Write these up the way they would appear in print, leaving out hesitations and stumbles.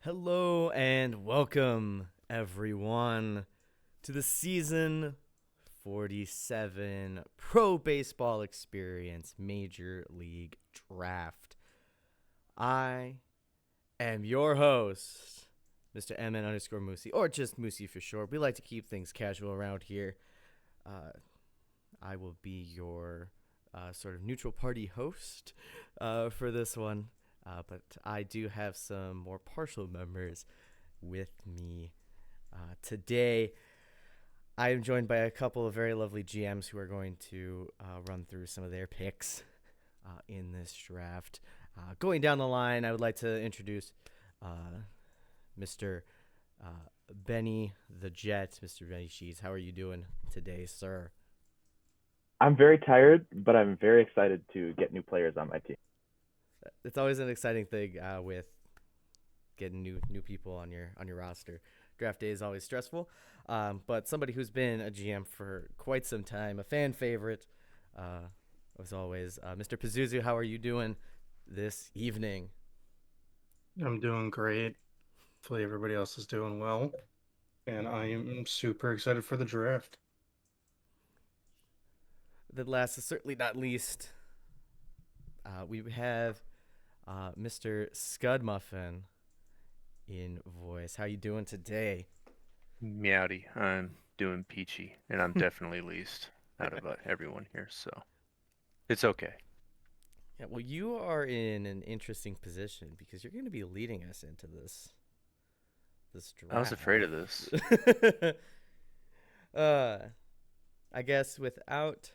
Hello and welcome, everyone, to the season 47 Pro Baseball Experience Major League Draft. I am your host, Mr. MN underscore Moosey, or just Moosey for short. We like to keep things casual around here. I will be your sort of neutral party host for this one. But I do have some more partial members with me today. I am joined by a couple of very lovely GMs who are going to run through some of their picks in this draft. Going down the line, I would like to introduce Mr. Benny the Jet, Mr. Benny Sheets. How are you doing today, sir? I'm very tired, but I'm very excited to get new players on my team. It's always an exciting thing with getting new people on your roster. Draft day is always stressful, but somebody who's been a GM for quite some time, a fan favorite, as always, Mr. Pazuzu. How are you doing this evening? I'm doing great. Hopefully everybody else is doing well. And I am super excited for the draft. The last, certainly not least, we have Mr. Scud Muffin in voice. How you doing today? Meowdy, I'm doing peachy, and I'm definitely least out of everyone here, so it's okay. Yeah, well, you are in an interesting position because you're going to be leading us into this draft. I was afraid of this. uh, I guess without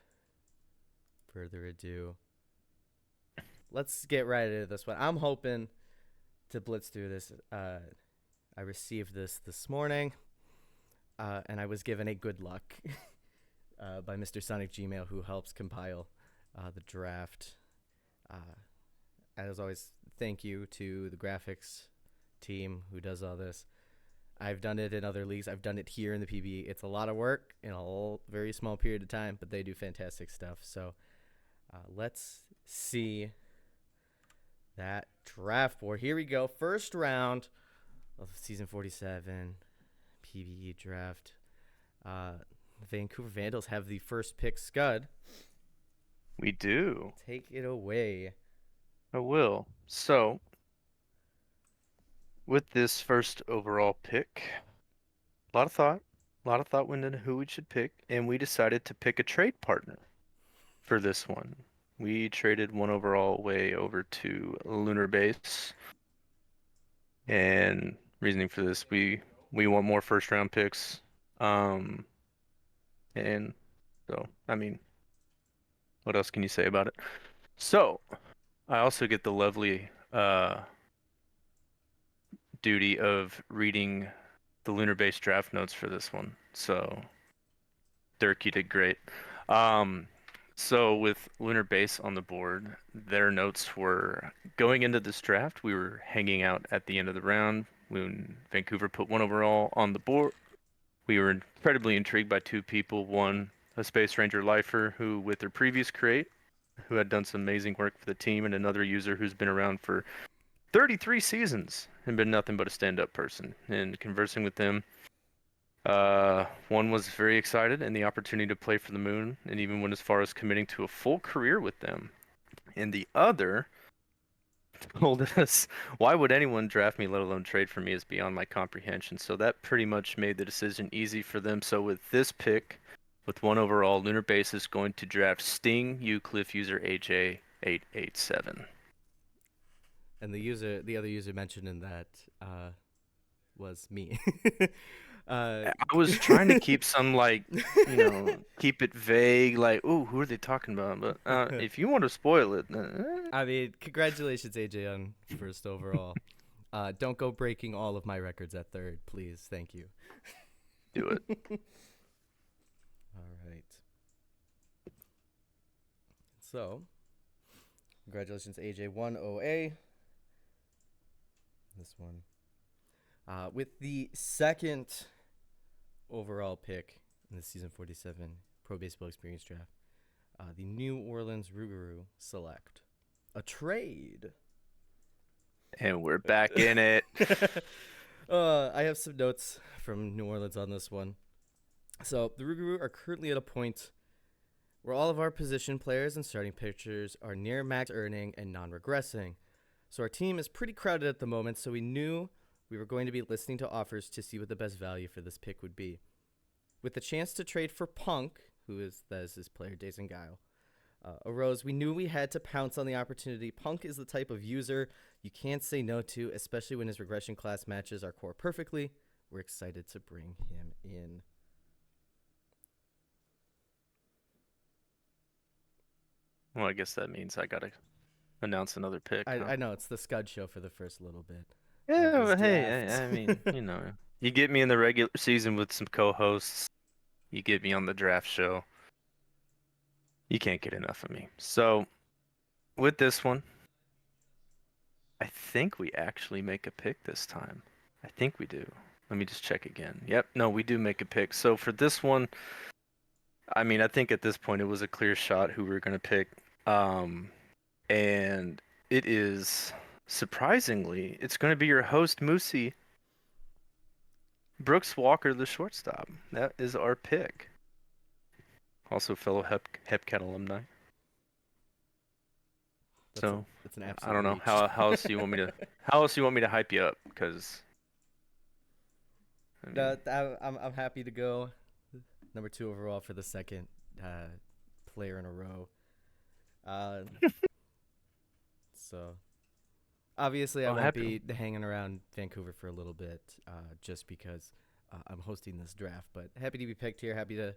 further ado, let's get right into this one. I'm hoping to blitz through this. I received this morning, and I was given a good luck by Mr. Sonic Gmail, who helps compile the draft. As always, thank you to the graphics team who does all this. I've done it in other leagues. I've done it here in the PBE. It's a lot of work in a very small period of time, but they do fantastic stuff. So let's see that draft board. Here we go. First round of season 47 PBE draft. The Vancouver Vandals have the first pick. Scud, We do. take it away. I will. So, with this first overall pick, a lot of thought went into who we should pick, and we decided to pick a trade partner for this one. We traded one overall way over to Lunar Base, and reasoning for this, we want more first round picks. And so, I mean, what else can you say about it? So, I also get the lovely duty of reading the Lunar Base draft notes for this one. So, Dirk, you did great. So with Lunar Base on the board, their notes were going into this draft, we were hanging out at the end of the round when Vancouver put one overall on the board. We were incredibly intrigued by two people. One, a Space Ranger lifer who, with their previous crate, who had done some amazing work for the team, and another user who's been around for 33 seasons and been nothing but a stand-up person. And conversing with them, one was very excited and the opportunity to play for the Moon, and even went as far as committing to a full career with them. And the other told us, why would anyone draft me, let alone trade for me, is beyond my comprehension. So that pretty much made the decision easy for them. So with this pick, with one overall, Lunar Base is going to draft Sting, Euclif user AJ887. And the other user mentioned in that was me. I was trying to keep some, like, keep it vague, like, ooh, who are they talking about? But if you want to spoil it, I mean, congratulations, AJ, on first overall. Don't go breaking all of my records at third, please. Thank you. do it. All right. So, congratulations, AJ 10A. This one. With the second overall pick in the season 47 Pro Baseball Experience Draft, the New Orleans Rougarou select a trade And we're back in it. I have some notes from New Orleans on this one. So the Rougarou are currently at a point where all of our position players and starting pitchers are near max earning and non-regressing. So our team is pretty crowded at the moment, so we knew we were going to be listening to offers to see what the best value for this pick would be. With the chance to trade for Punk, that is his player, Dazen Guile, arose, we knew we had to pounce on the opportunity. Punk is the type of user you can't say no to, especially when his regression class matches our core perfectly. We're excited to bring him in. Well, I guess that means I gotta announce another pick. I know it's the Scud show for the first little bit. Yeah, of this but hey, draft. I mean, you get me in the regular season with some co-hosts. You get me on the draft show. You can't get enough of me. So, with this one, I think we actually make a pick this time. I think we do. Let me just check again. Yep, no, we do make a pick. So for this one, I mean, I think at this point it was a clear shot who we were going to pick. And it is, surprisingly, it's going to be your host, Moosey. Brooks Walker, the shortstop. That is our pick. Also fellow Hepcat alumni. That's an absolute I don't know reach. how else do you want me to hype you up, because I'm happy to go number 2 overall for the second player in a row. So obviously I won't be hanging around Vancouver for a little bit, just because I'm hosting this draft. But happy to be picked here. Happy to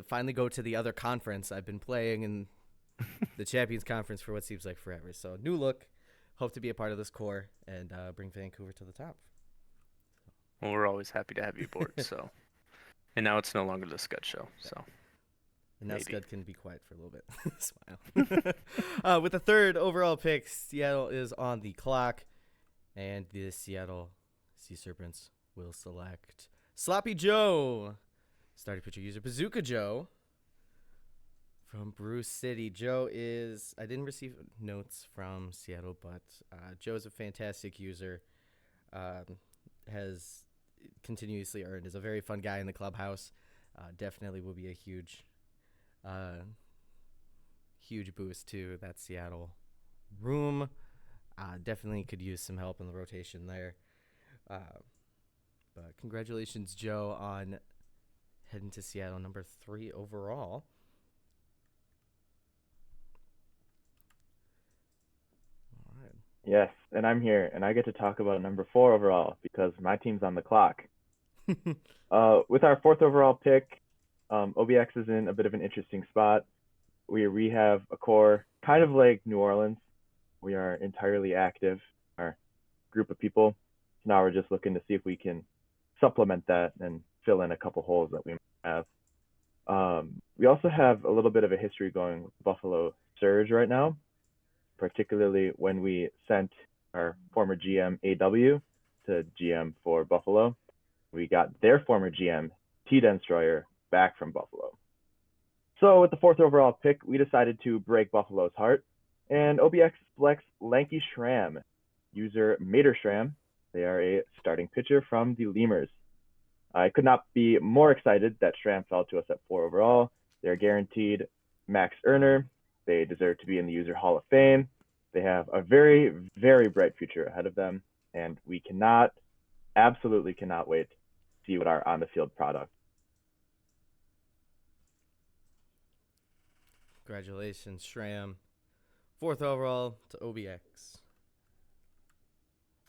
finally go to the other conference. I've been playing in the Champions Conference for what seems like forever. So new look. Hope to be a part of this core and bring Vancouver to the top. Well, we're always happy to have you aboard. So, and now it's no longer the Scud show. So. And now Scud can be quiet for a little bit. Smile. With the 3rd overall pick, Seattle is on the clock. And the Seattle Sea Serpents will select Sloppy Joe, starting pitcher user Bazooka Joe from Bruce City. Joe is, I didn't receive notes from Seattle, but Joe's a fantastic user. Has continuously earned, is a very fun guy in the clubhouse. Definitely will be a huge boost to that Seattle room. Definitely could use some help in the rotation there. But congratulations, Joe, on heading to Seattle, number 3 overall. All right. Yes, and I'm here, and I get to talk about number 4 overall because my team's on the clock. With our 4th overall pick, OBX is in a bit of an interesting spot. We have a core kind of like New Orleans. We are entirely active, our group of people. So now we're just looking to see if we can supplement that and fill in a couple holes that we might have. We also have a little bit of a history going with Buffalo Surge right now, particularly when we sent our former GM AW to GM for Buffalo. We got their former GM T Destroyer back from Buffalo. So with the 4th overall pick, we decided to break Buffalo's heart, and OBX selects Lanky Schramm, user Mater Schramm. They are a starting pitcher from the Lemurs. I could not be more excited that Schramm fell to us at 4 overall. They're guaranteed max earner. They deserve to be in the User Hall of Fame. They have a very, very bright future ahead of them, and we absolutely cannot wait to see what our on-the-field product. Congratulations, Schramm. 4th overall to OBX.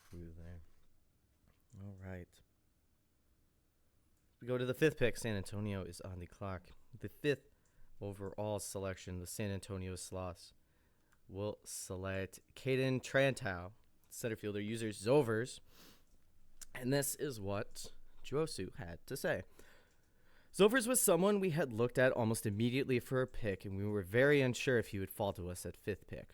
Through there. All right. We go to the 5th pick. San Antonio is on the clock. The 5th overall selection, the San Antonio Sloths will select Caden Trantow, center fielder, user Zovers. And this is what Juosu had to say. Zovers was someone we had looked at almost immediately for a pick, and we were very unsure if he would fall to us at 5th pick.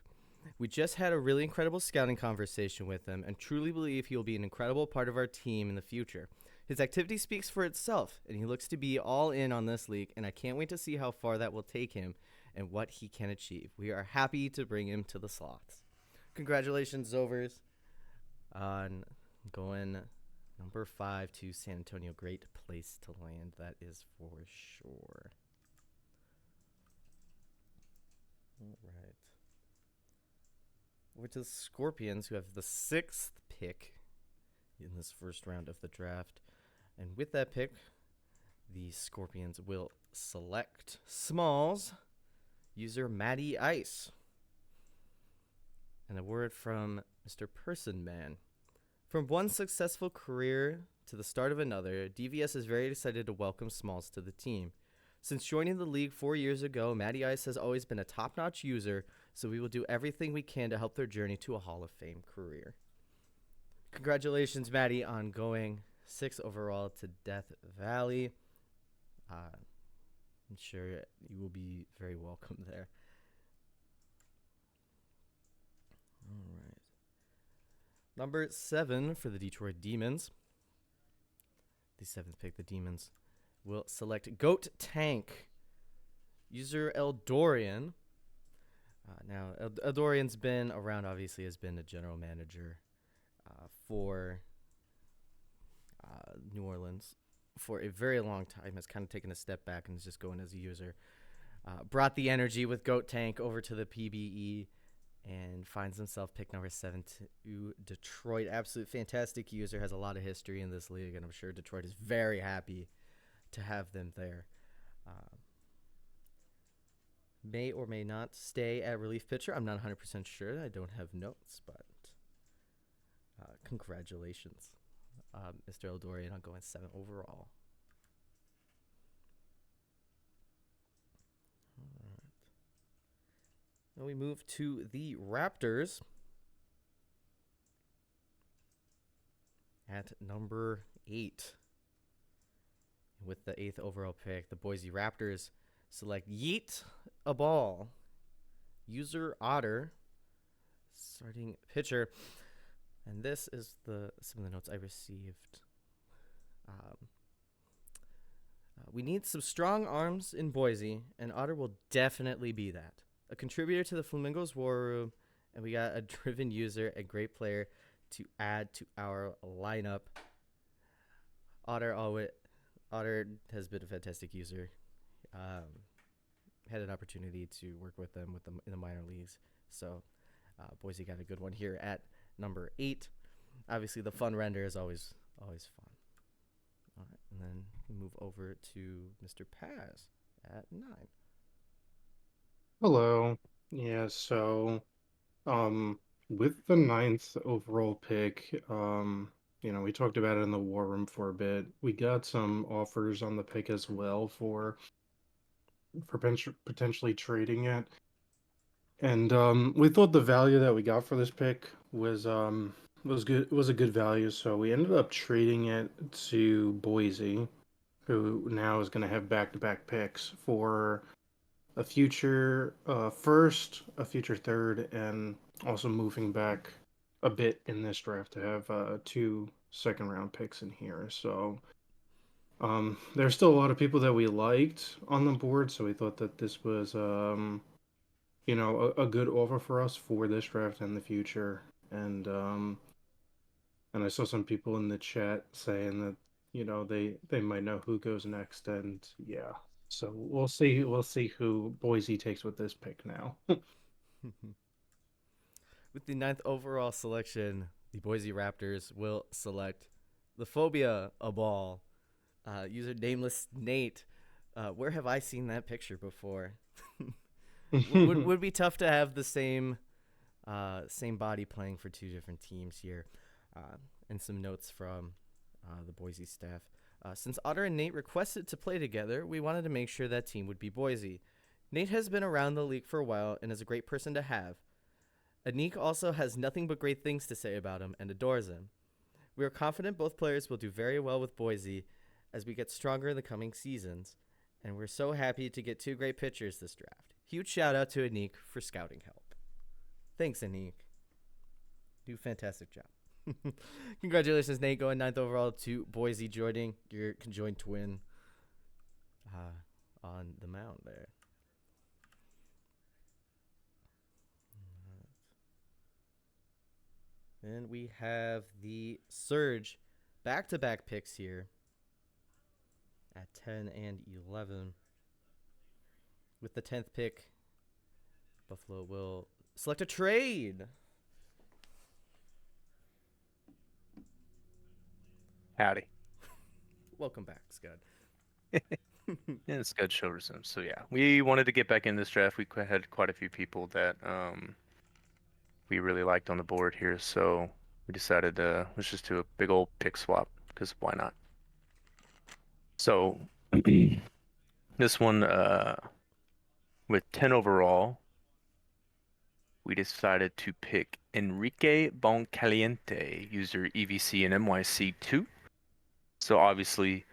We just had a really incredible scouting conversation with him and truly believe he will be an incredible part of our team in the future. His activity speaks for itself, and he looks to be all in on this league, and I can't wait to see how far that will take him and what he can achieve. We are happy to bring him to the Sloths. Congratulations, Zovers. Going number 5 to San Antonio. Great place to land, that is for sure. All right. Over to the Scorpions, who have the 6th pick in this first round of the draft. And with that pick, the Scorpions will select Smalls, user Matty Ice. And a word from Mr. Person Man. From one successful career to the start of another, DVS is very excited to welcome Smalls to the team. Since joining the league 4 years ago, Matty Ice has always been a top-notch user, so we will do everything we can to help their journey to a Hall of Fame career. Congratulations, Matty, on going 6 overall to Death Valley. I'm sure you will be very welcome there. All right. Number 7 for the Detroit Demons. The 7th pick, the Demons will select Goat Tank, user Eldorian. Now, Eldorian's been around, obviously, has been a general manager for New Orleans for a very long time, has kind of taken a step back and is just going as a user. Brought the energy with Goat Tank over to the PBE and finds himself pick number 7 to Detroit. Absolute fantastic user, has a lot of history in this league, and I'm sure Detroit is very happy to have them there. May or may not stay at relief pitcher. I'm not 100% sure. I don't have notes, but congratulations, Mr. Eldorian, on going 7 overall. All right. Now we move to the Raptors at number 8. With the 8th overall pick, the Boise Raptors select Yeet a Ball, user Otter, starting pitcher. And this is some of the notes I received. We need some strong arms in Boise, and Otter will definitely be that. A contributor to the Flamingos War Room, and we got a driven user, a great player to add to our lineup. Otter has been a fantastic user. Had an opportunity to work with them in the minor leagues, so Boise got a good one here at number 8. Obviously, the fun render is always fun. All right, and then we move over to Mr. Paz at 9. Hello. Yeah, so with the 9th overall pick, we talked about it in the war room for a bit. We got some offers on the pick as well for potentially trading it. And we thought the value that we got for this pick was good. Was a good value, so we ended up trading it to Boise, who now is going to have back-to-back picks for a future first, a future third, and also moving back a bit in this draft to have 2 second-round picks in here. So there's still a lot of people that we liked on the board, so we thought that this was a good offer for us for this draft and the future. And I saw some people in the chat saying that they might know who goes next, and yeah. So we'll see who Boise takes with this pick now. With the 9th overall selection, the Boise Raptors will select the Phobia a Ball, user nameless Nate. Where have I seen that picture before? would be tough to have the same body playing for 2 different teams here. And some notes from the Boise staff. Since Otter and Nate requested to play together, we wanted to make sure that team would be Boise. Nate has been around the league for a while and is a great person to have. Anik also has nothing but great things to say about him and adores him. We are confident both players will do very well with Boise as we get stronger in the coming seasons, and we're so happy to get 2 great pitchers this draft. Huge shout out to Anik for scouting help. Thanks, Anik. Do a fantastic job. Congratulations, Nate, going 9th overall to Boise, joining your conjoined twin on the mound there. And we have the Surge back-to-back picks here at 10 and 11. With the 10th pick, Buffalo will select a trade. Howdy. Welcome back, Scud. Yeah, it's good show resumes. So yeah, we wanted to get back in this draft. We had quite a few people that we really liked on the board here, so we decided let's just do a big old pick swap because why not? So this one with 10 overall, we decided to pick Enrique Boncaliente, user EVC and MYC2. So obviously,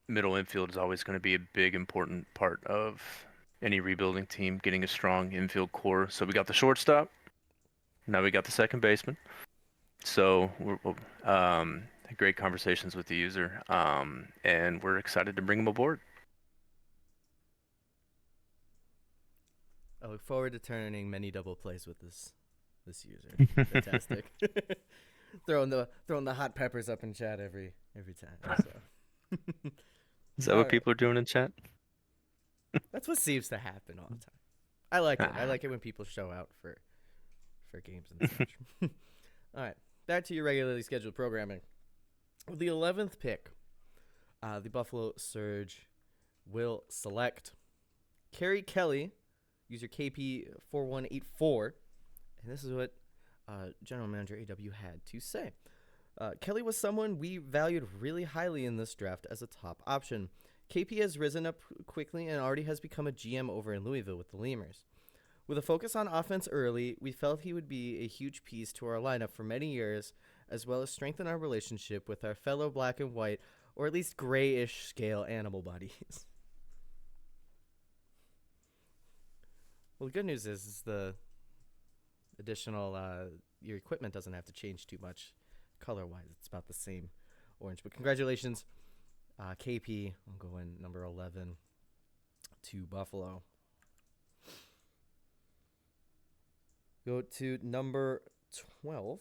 middle infield is always going to be a big important part of any rebuilding team, getting a strong infield core. So we got the shortstop. Now we got the second baseman. So we're had great conversations with the user, and we're excited to bring him aboard. I look forward to turning many double plays with this user. Fantastic. throwing the hot peppers up in chat every time. So. Is that what people are doing in chat? That's what seems to happen all the time. I like it. I like it when people show out for games and such. All right, back to your regularly scheduled programming. With the 11th pick, the Buffalo Surge will select Kerry Kelly, user KP4184, and this is what General Manager AW had to say. Kelly was someone we valued really highly in this draft as a top option. KP has risen up quickly and already has become a GM over in Louisville with the Lemurs. With a focus on offense early, we felt he would be a huge piece to our lineup for many years, as well as strengthen our relationship with our fellow black and white, or at least grayish scale animal buddies. Well, the good news is the additional, your equipment doesn't have to change too much color-wise. It's about the same orange. But congratulations, KP. I'm going number 11 to Buffalo. Go to number 12.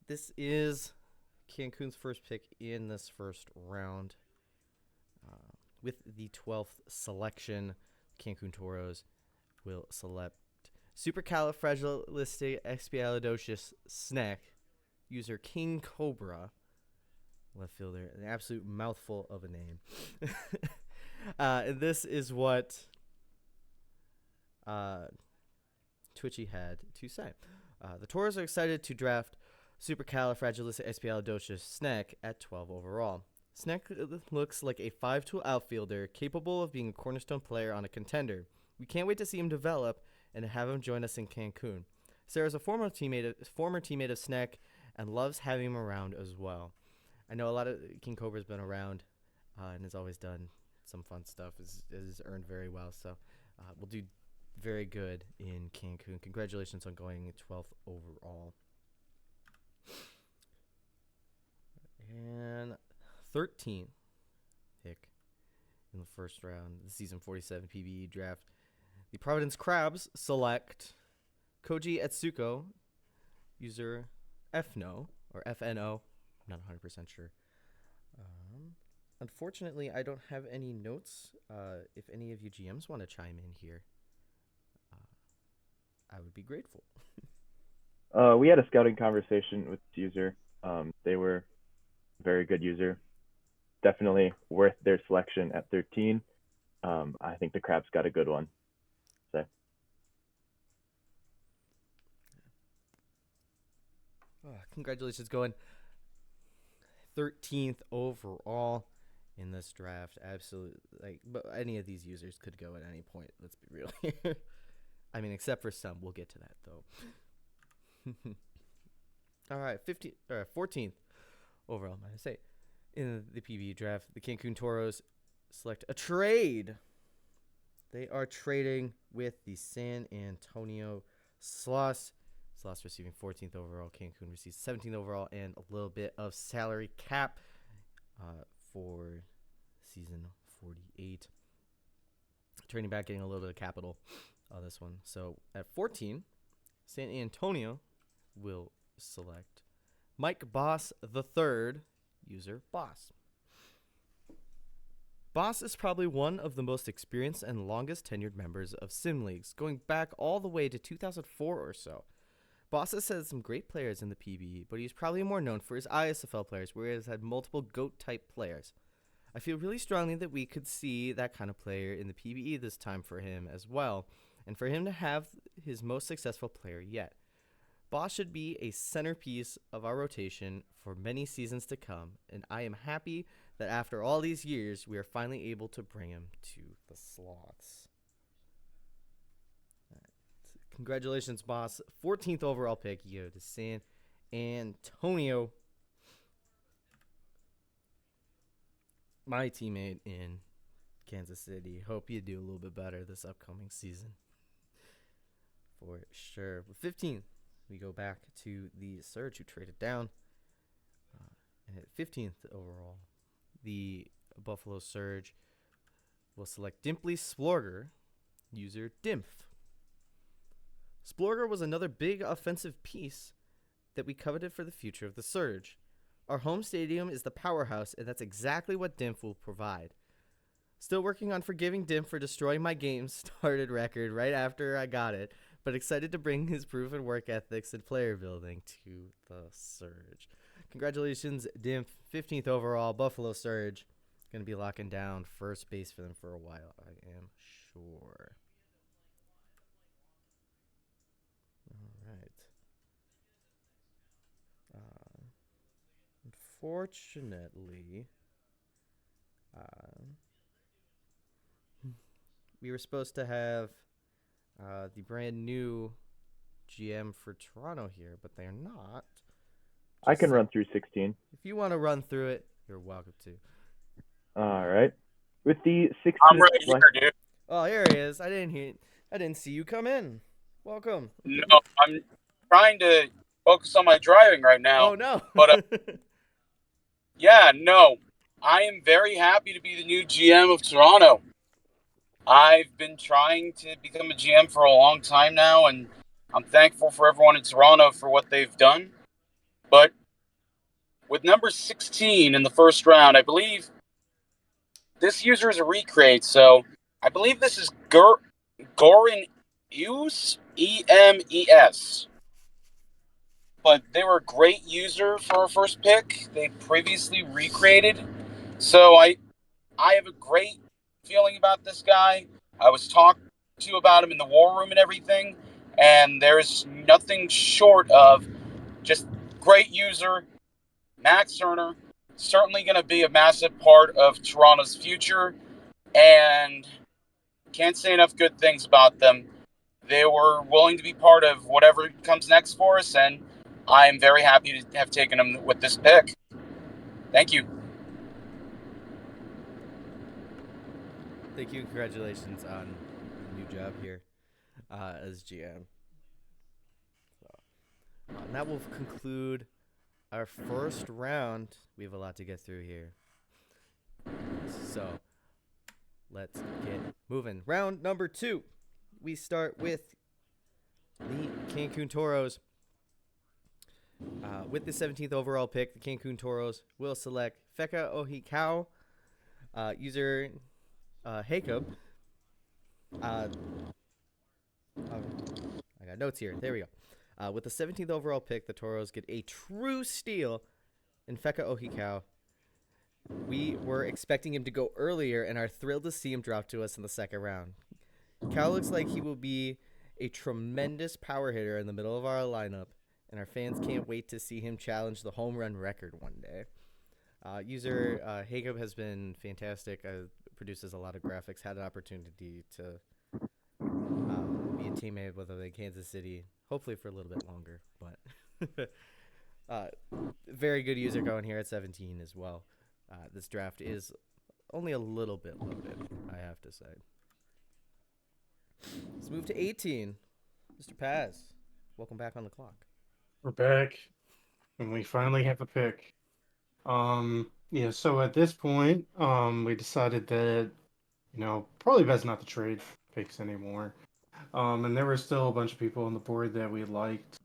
This is Cancun's first pick in this first round. With the 12th selection, Cancun Toros will select Supercalifragilisticexpialidocious Snack, user King Cobra, left fielder. An absolute mouthful of a name. And this is what Twitchy had to say. The Toros are excited to draft Supercalifragilisticexpialidocious Snack at 12 overall. Snack looks like a 5-tool outfielder capable of being a cornerstone player on a contender. We can't wait to see him develop and have him join us in Cancun. Sarah's a former teammate of Snack and loves having him around as well. I know a lot of King Cobra's been around and has always done some fun stuff. Is earned very well, so we'll do very good in Cancun. Congratulations on going 12th overall. And 13th pick in the first round, the season 47 PBE draft. The Providence Crabs select Koji Etsuko, user FNO, or FNO. I'm not 100% sure. Unfortunately, I don't have any notes. If any of you GMs want to chime in here, I would be grateful. We had a scouting conversation with this user. They were a very good user. Definitely worth their selection at 13. I think the Crabs got a good one. So. Congratulations, going 13th overall in this draft. Absolutely, but any of these users could go at any point. Let's be real here. I mean, except for some. We'll get to that though. All right, 14th overall. Might I say, in the PBE draft, the Cancun Toros select a trade. They are trading with the San Antonio Sloss. Sloss receiving 14th overall. Cancun receives 17th overall and a little bit of salary cap for season 48. Trading back, getting a little bit of capital on this one. So at 14, San Antonio will select Mike Boss the Third, user Boss. Boss is probably one of the most experienced and longest tenured members of Sim Leagues, going back all the way to 2004 or so. Boss has had some great players in the PBE, but he's probably more known for his ISFL players, where he has had multiple GOAT-type players. I feel really strongly that we could see that kind of player in the PBE this time for him as well, and for him to have his most successful player yet. Boss should be a centerpiece of our rotation for many seasons to come, and I am happy that after all these years, we are finally able to bring him to the sloths. Congratulations, Boss. 14th overall pick, you go to San Antonio. My teammate in Kansas City. Hope you do a little bit better this upcoming season. For sure. 15th, we go back to the Surge, who traded down. And at 15th overall, the Buffalo Surge will select Dimply Splorger, user Dimph. Splorger was another big offensive piece that we coveted for the future of the Surge. Our home stadium is the powerhouse, and that's exactly what Dimph will provide. Still working on forgiving Dimph for destroying my game started record right after I got it, but excited to bring his proven work ethics and player building to the Surge. Congratulations, Dimph, 15th overall, Buffalo Surge. Going to be locking down first base for them for a while, I am sure. All right. Unfortunately, we were supposed to have the brand new GM for Toronto here, but they're not. I can run through 16. If you want to run through it, you're welcome to. All right. With the 16th I'm right here, dude. Oh, here he is. I didn't see you come in. Welcome. No, I'm trying to focus on my driving right now. Oh no. But yeah, no. I am very happy to be the new GM of Toronto. I've been trying to become a GM for a long time now, and I'm thankful for everyone in Toronto for what they've done. But with number 16 in the first round, I believe this user is a recreate, so I believe this is Goran Emes, E-M-E-S. But they were a great user for our first pick. They previously recreated. So I have a great feeling about this guy. I was talked to about him in the war room and everything, and there's nothing short of just great user. Max Turner, certainly going to be a massive part of Toronto's future, and can't say enough good things about them. They were willing to be part of whatever comes next for us, and I'm very happy to have taken them with this pick. Thank you. Thank you. Congratulations on the new job here as GM. And that will conclude our first round. We have a lot to get through here. So let's get moving. Round number 2. We start with the Cancun Toros. With the 17th overall pick, the Cancun Toros will select Feka Ohikau, user Jacob. I got notes here. There we go. With the 17th overall pick, the Toros get a true steal in Feka Ohikau. We were expecting him to go earlier and are thrilled to see him drop to us in the second round. Cal looks like he will be a tremendous power hitter in the middle of our lineup, and our fans can't wait to see him challenge the home run record one day. User Jacob has been fantastic. Produces a lot of graphics. Had an opportunity to be a teammate with him in Kansas City, hopefully for a little bit longer. But very good user going here at 17 as well. This draft is only a little bit loaded, I have to say. Let's move to 18. Mr. Paz, welcome back on the clock. We're back, and we finally have a pick. Yeah, so at this point, we decided that, probably best not to trade picks anymore. And there were still a bunch of people on the board that we liked.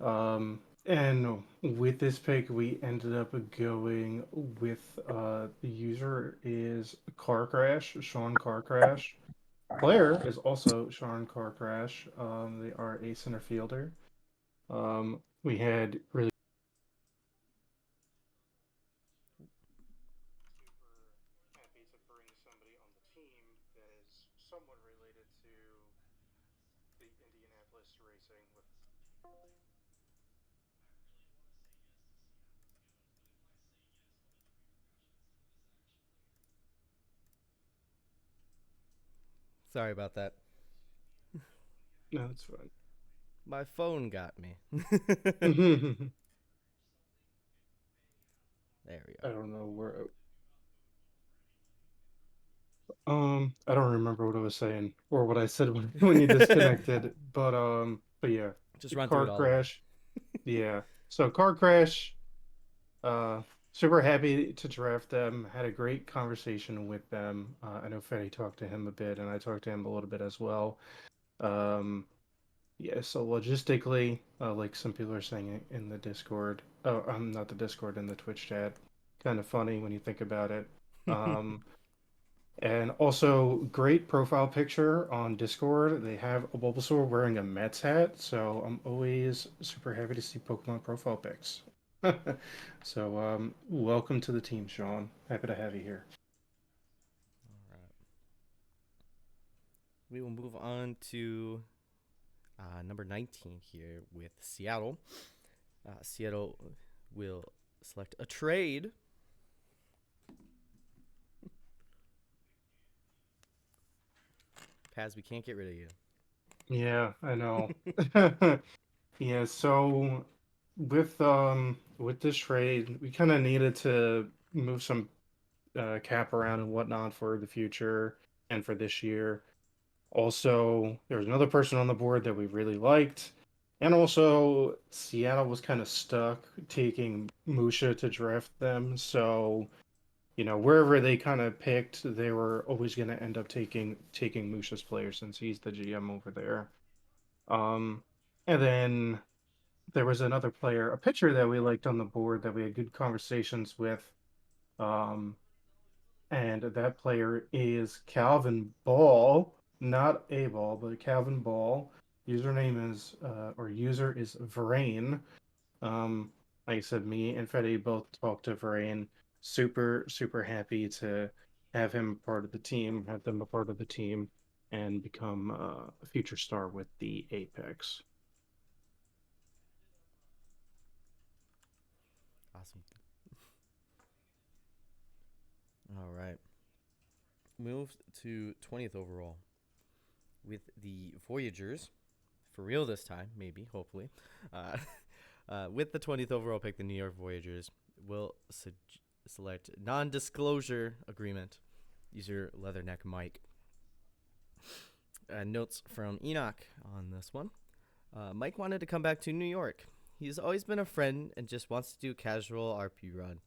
And with this pick, we ended up going with the user is Car Crash, Sean Car Crash. Player is also Sean Car Crash. They are a center fielder. We had really super happy to bring somebody on the team that is somewhat related to the Indianapolis racing with. Sorry about that. No, that's fine. My phone got me. I There we go. don't know where. I don't remember what I was saying or what I said when you disconnected. But yeah, Just run through car it all again. crash. Yeah. So car crash. Uh, Super happy to draft them. Had a great conversation with them. I know Fetty talked to him a bit, and I talked to him a little bit as well. Um, yeah. So logistically, like some people are saying in the Discord. Oh, not the Discord, in the Twitch chat. Kind of funny when you think about it. Um, And also, great profile picture on Discord. They have a Bulbasaur wearing a Mets hat, so I'm always super happy to see Pokemon profile pics. So, welcome to the team, Sean. Happy to have you here. All right. We will move on to number 19 here with Seattle. Seattle will select a trade. Paz, we can't get rid of you. Yeah, I know. Yeah, so with this trade, we kind of needed to move some cap around and whatnot for the future and for this year. Also, there was another person on the board that we really liked. And also, Seattle was kind of stuck taking Musha to draft them. So, wherever they kind of picked, they were always going to end up taking Musha's player since he's the GM over there. Um, and then there was another player, a pitcher that we liked on the board that we had good conversations with. Um, and that player is Calvin Ball, not A Ball, but Calvin Ball. Username is or user is Vrain. Like I said, me and Freddy both talked to Vrain. Super, super happy to have him part of the team, have them a part of the team, and become a future star with the Apex. Awesome. All right. Moved to 20th overall with the Voyagers. For real this time, maybe, hopefully. Uh, with the 20th overall pick, the New York Voyagers will select non-disclosure agreement. User Leatherneck Mike. Notes from Enoch on this one. Mike wanted to come back to New York. He's always been a friend and just wants to do casual RP run.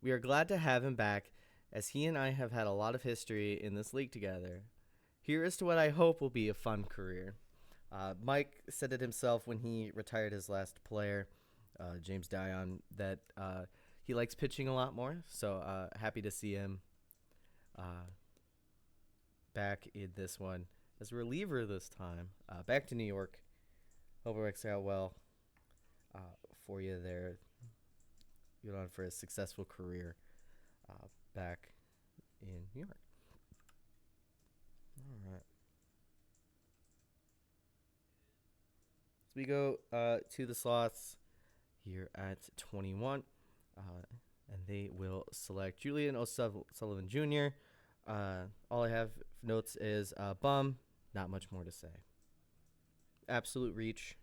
We are glad to have him back, as he and I have had a lot of history in this league together. Here is to what I hope will be a fun career. Mike said it himself when he retired his last player, James Dion, that he likes pitching a lot more. So happy to see him back in this one as a reliever this time. Back to New York. Hope it works out well for you there. You're on for a successful career back in New York. All right. So we go to the slots here at 21. And they will select Julian O'Sullivan Jr. All I have notes is bum. Not much more to say. Absolute reach.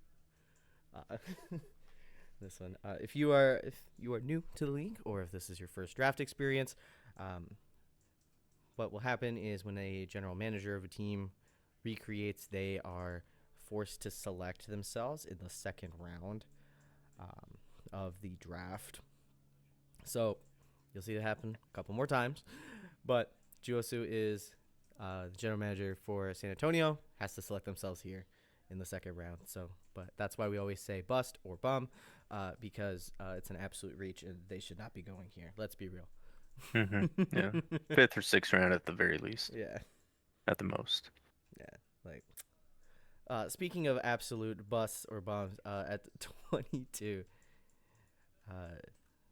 This one. If you are new to the league, or if this is your first draft experience, what will happen is when a general manager of a team recreates, they are forced to select themselves in the second round of the draft. So you'll see it happen a couple more times. But Juosu is the general manager for San Antonio, has to select themselves here in the second round. So, but that's why we always say bust or bum, because it's an absolute reach and they should not be going here. Let's be real. Yeah, 5th or 6th round at the very least. Yeah. At the most. Yeah. Like, speaking of absolute busts or bombs, at 22,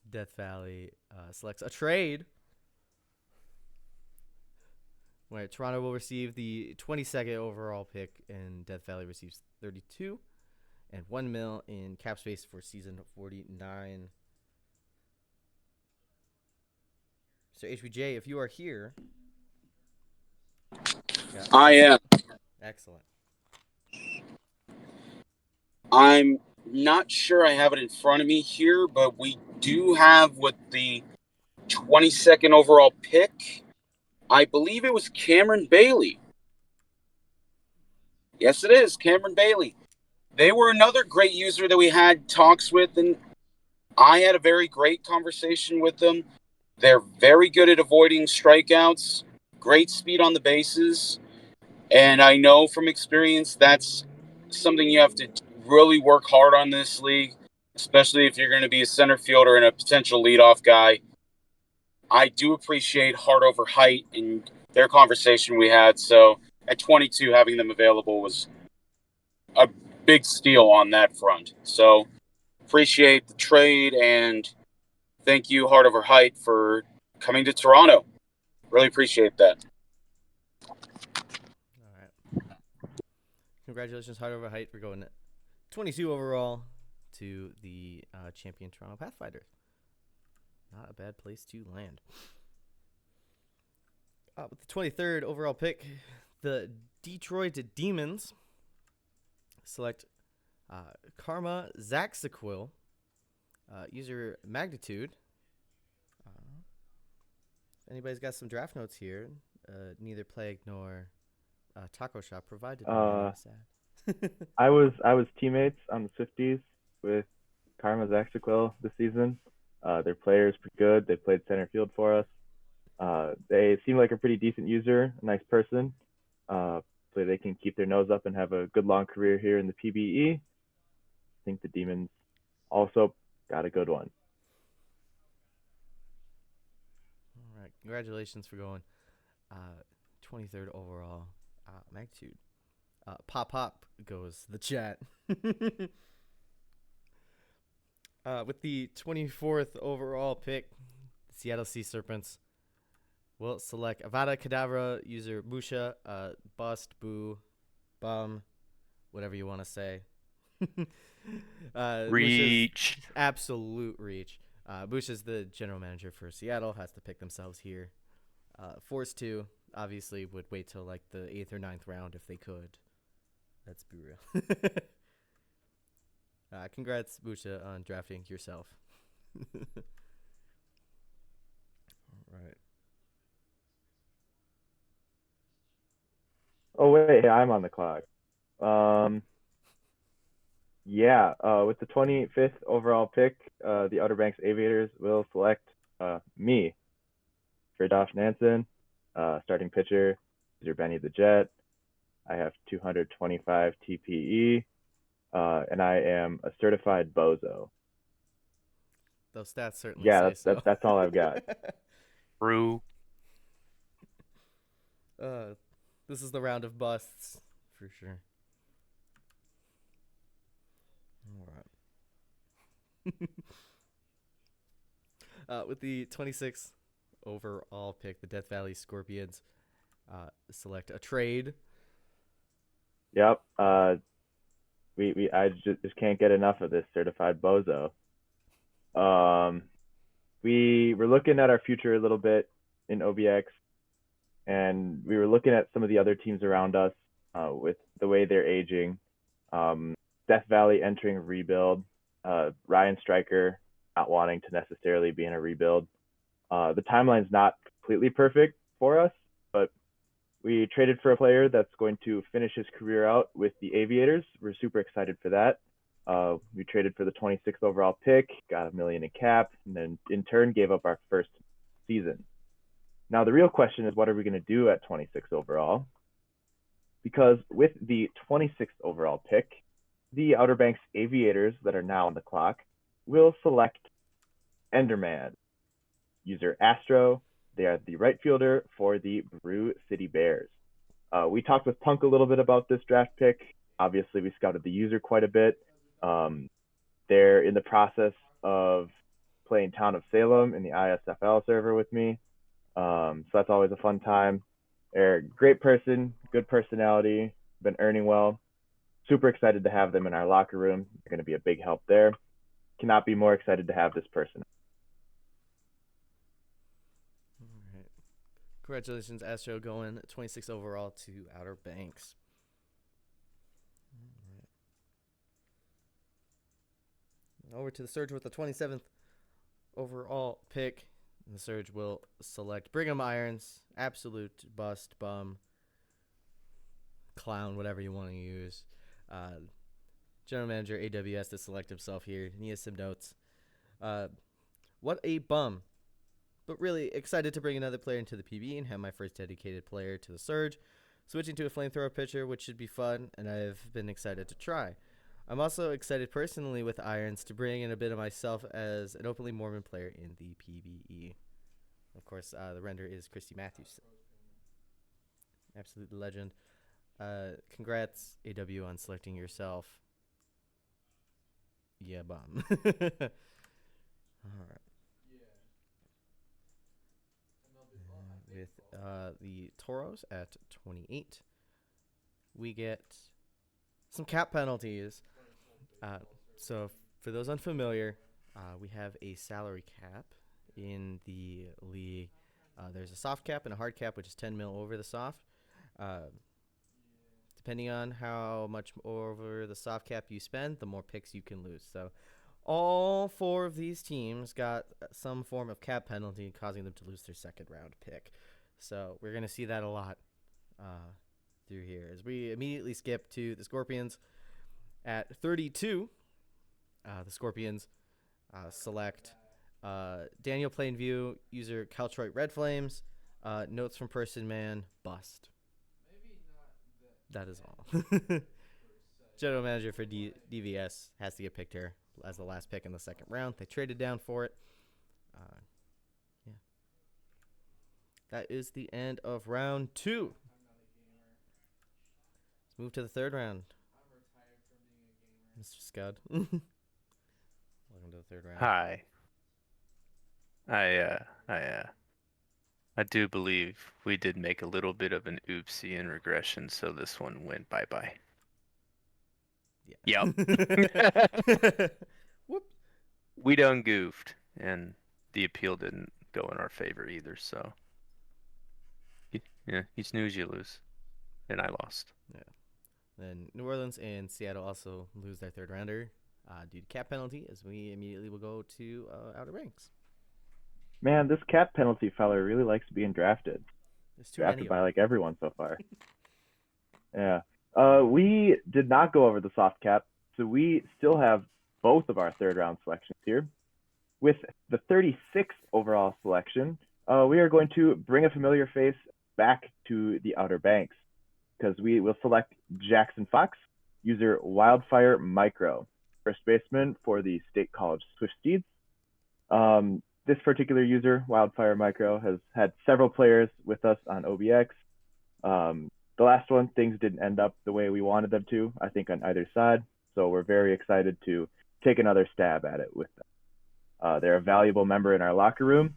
Death Valley selects a trade where Toronto will receive the 22nd overall pick and Death Valley receives 32 and 1 mil in cap space for season 49. So HBJ, if you are here, I am. Excellent. I'm not sure I have it in front of me here, but we do have with the 22nd overall pick, I believe it was Cameron Bailey. Yes, it is Cameron Bailey. They were another great user that we had talks with, and I had a very great conversation with them. They're very good at avoiding strikeouts, great speed on the bases, and I know from experience that's something you have to really work hard on this league, especially if you're going to be a center fielder and a potential leadoff guy. I do appreciate heart over height in their conversation we had, so at 22, having them available was a big steal on that front. So appreciate the trade, and thank you, Heart Over Height, for coming to Toronto. Really appreciate that. All right. Congratulations, Heart Over Height, for going 22 overall to the champion Toronto Pathfinders. Not a bad place to land. With the 23rd overall pick, the Detroit Demons select Karma Zaxaquil, user Magnitude. Anybody's got some draft notes here? Neither Plague nor Taco Shop provided. I was teammates on the Swifties with Karma Zaxaquil this season. Their players pretty good. They played center field for us. They seem like a pretty decent user, a nice person. So they can keep their nose up and have a good long career here in the PBE. I think the Demons also got a good one. All right, congratulations for going 23rd overall. Magnitude. Pop goes the chat. With the 24th overall pick, Seattle Sea Serpents will select Avada Kedavra user Musha, bust, boo, bum, whatever you want to say. Reach. Absolute reach. Musha's the general manager for Seattle, has to pick themselves here. Forced to, obviously, would wait till like the 8th or 9th round if they could. Let's be real. Congrats, Musha, on drafting yourself. All right. Oh wait, I'm on the clock. Yeah, with the 25th overall pick, the Outer Banks Aviators will select me, Fredoff Nansen, starting pitcher, user Benny the Jet. I have 225 TPE, and I am a certified bozo. Those stats certainly say so. that's all I've got. True. This is the round of busts, for sure. All right. With the 26th overall pick, the Death Valley Scorpions select a trade. Yep. I just can't get enough of this certified bozo. We were looking at our future a little bit in OBX, and we were looking at some of the other teams around us with the way they're aging. Death Valley entering a rebuild. Ryan Stryker not wanting to necessarily be in a rebuild. The timeline's not completely perfect for us, but we traded for a player that's going to finish his career out with the Aviators. We're super excited for that. We traded for the 26th overall pick, got $1 million in cap, and then in turn gave up our first season. Now the real question is, what are we going to do at 26 overall? because with the 26th overall pick, the Outer Banks Aviators that are now on the clock will select Enderman, user Astro. They are the right fielder for the Brew City Bears. We talked with Punk a little bit about this draft pick. Obviously, we scouted the user quite a bit. They're in the process of playing Town of Salem in the ISFL server with me. So that's always a fun time. They're a great person, good personality, been earning well. Super excited to have them in our locker room. They're going to be a big help there. Cannot be more excited to have this person. All right. Congratulations, Astro, going 26 overall to Outer Banks. All right. Over to the Surge with the 27th overall pick. The Surge will select Brigham Irons, absolute bust, bum, clown, whatever you want to use. General Manager AWS to select himself here. He has some notes. What a bum. But really excited to bring another player into the PBE and have my first dedicated player to the Surge. Switching to a flamethrower pitcher, which should be fun, and I've been excited to try. I'm also excited personally with Irons to bring in a bit of myself as an openly Mormon player in the PBE. Of course, the render is Christy Matthews. Absolute legend. Congrats, AW, on selecting yourself. Yeah, bum. All right. With the Toros at 28, we get some cap penalties. So for those unfamiliar, we have a salary cap in the league. There's a soft cap and a hard cap, which is 10 mil over the soft. Depending on how much over the soft cap you spend, the more picks you can lose. So all four of these teams got some form of cap penalty, causing them to lose their second round pick. So we're going to see that a lot through here. As we immediately skip to the Scorpions at 32, the Scorpions select Daniel Plainview, user Caltroit Red Flames, notes from Person Man, bust. That is all. General manager for DVS has to get picked here as the last pick in the second round. They traded down for it. Yeah. That is the end of round 2. Let's move to the third round. Mr. Scud. Welcome to the third round. Hi. I do believe we did make a little bit of an oopsie in regression, so this one went bye-bye. Yeah. Yep. Whoop. We done goofed, and the appeal didn't go in our favor either, so. Yeah, you snooze, you lose. And I lost. Yeah. Then New Orleans and Seattle also lose their third rounder due to cap penalty, as we immediately will go to Outer Banks. Man, this cap penalty fella really likes being drafted. There's too many Drafted of by them. like everyone so far. Yeah. We did not go over the soft cap, so we still have both of our third round selections here. With the 36th overall selection, we are going to bring a familiar face back to the Outer Banks, because we will select Jackson Fox, user Wildfire Micro, first baseman for the State College Swift Steeds. This particular user, Wildfire Micro, has had several players with us on OBX. The last one, things didn't end up the way we wanted them to, I think, on either side. So we're very excited to take another stab at it with them. They're a valuable member in our locker room.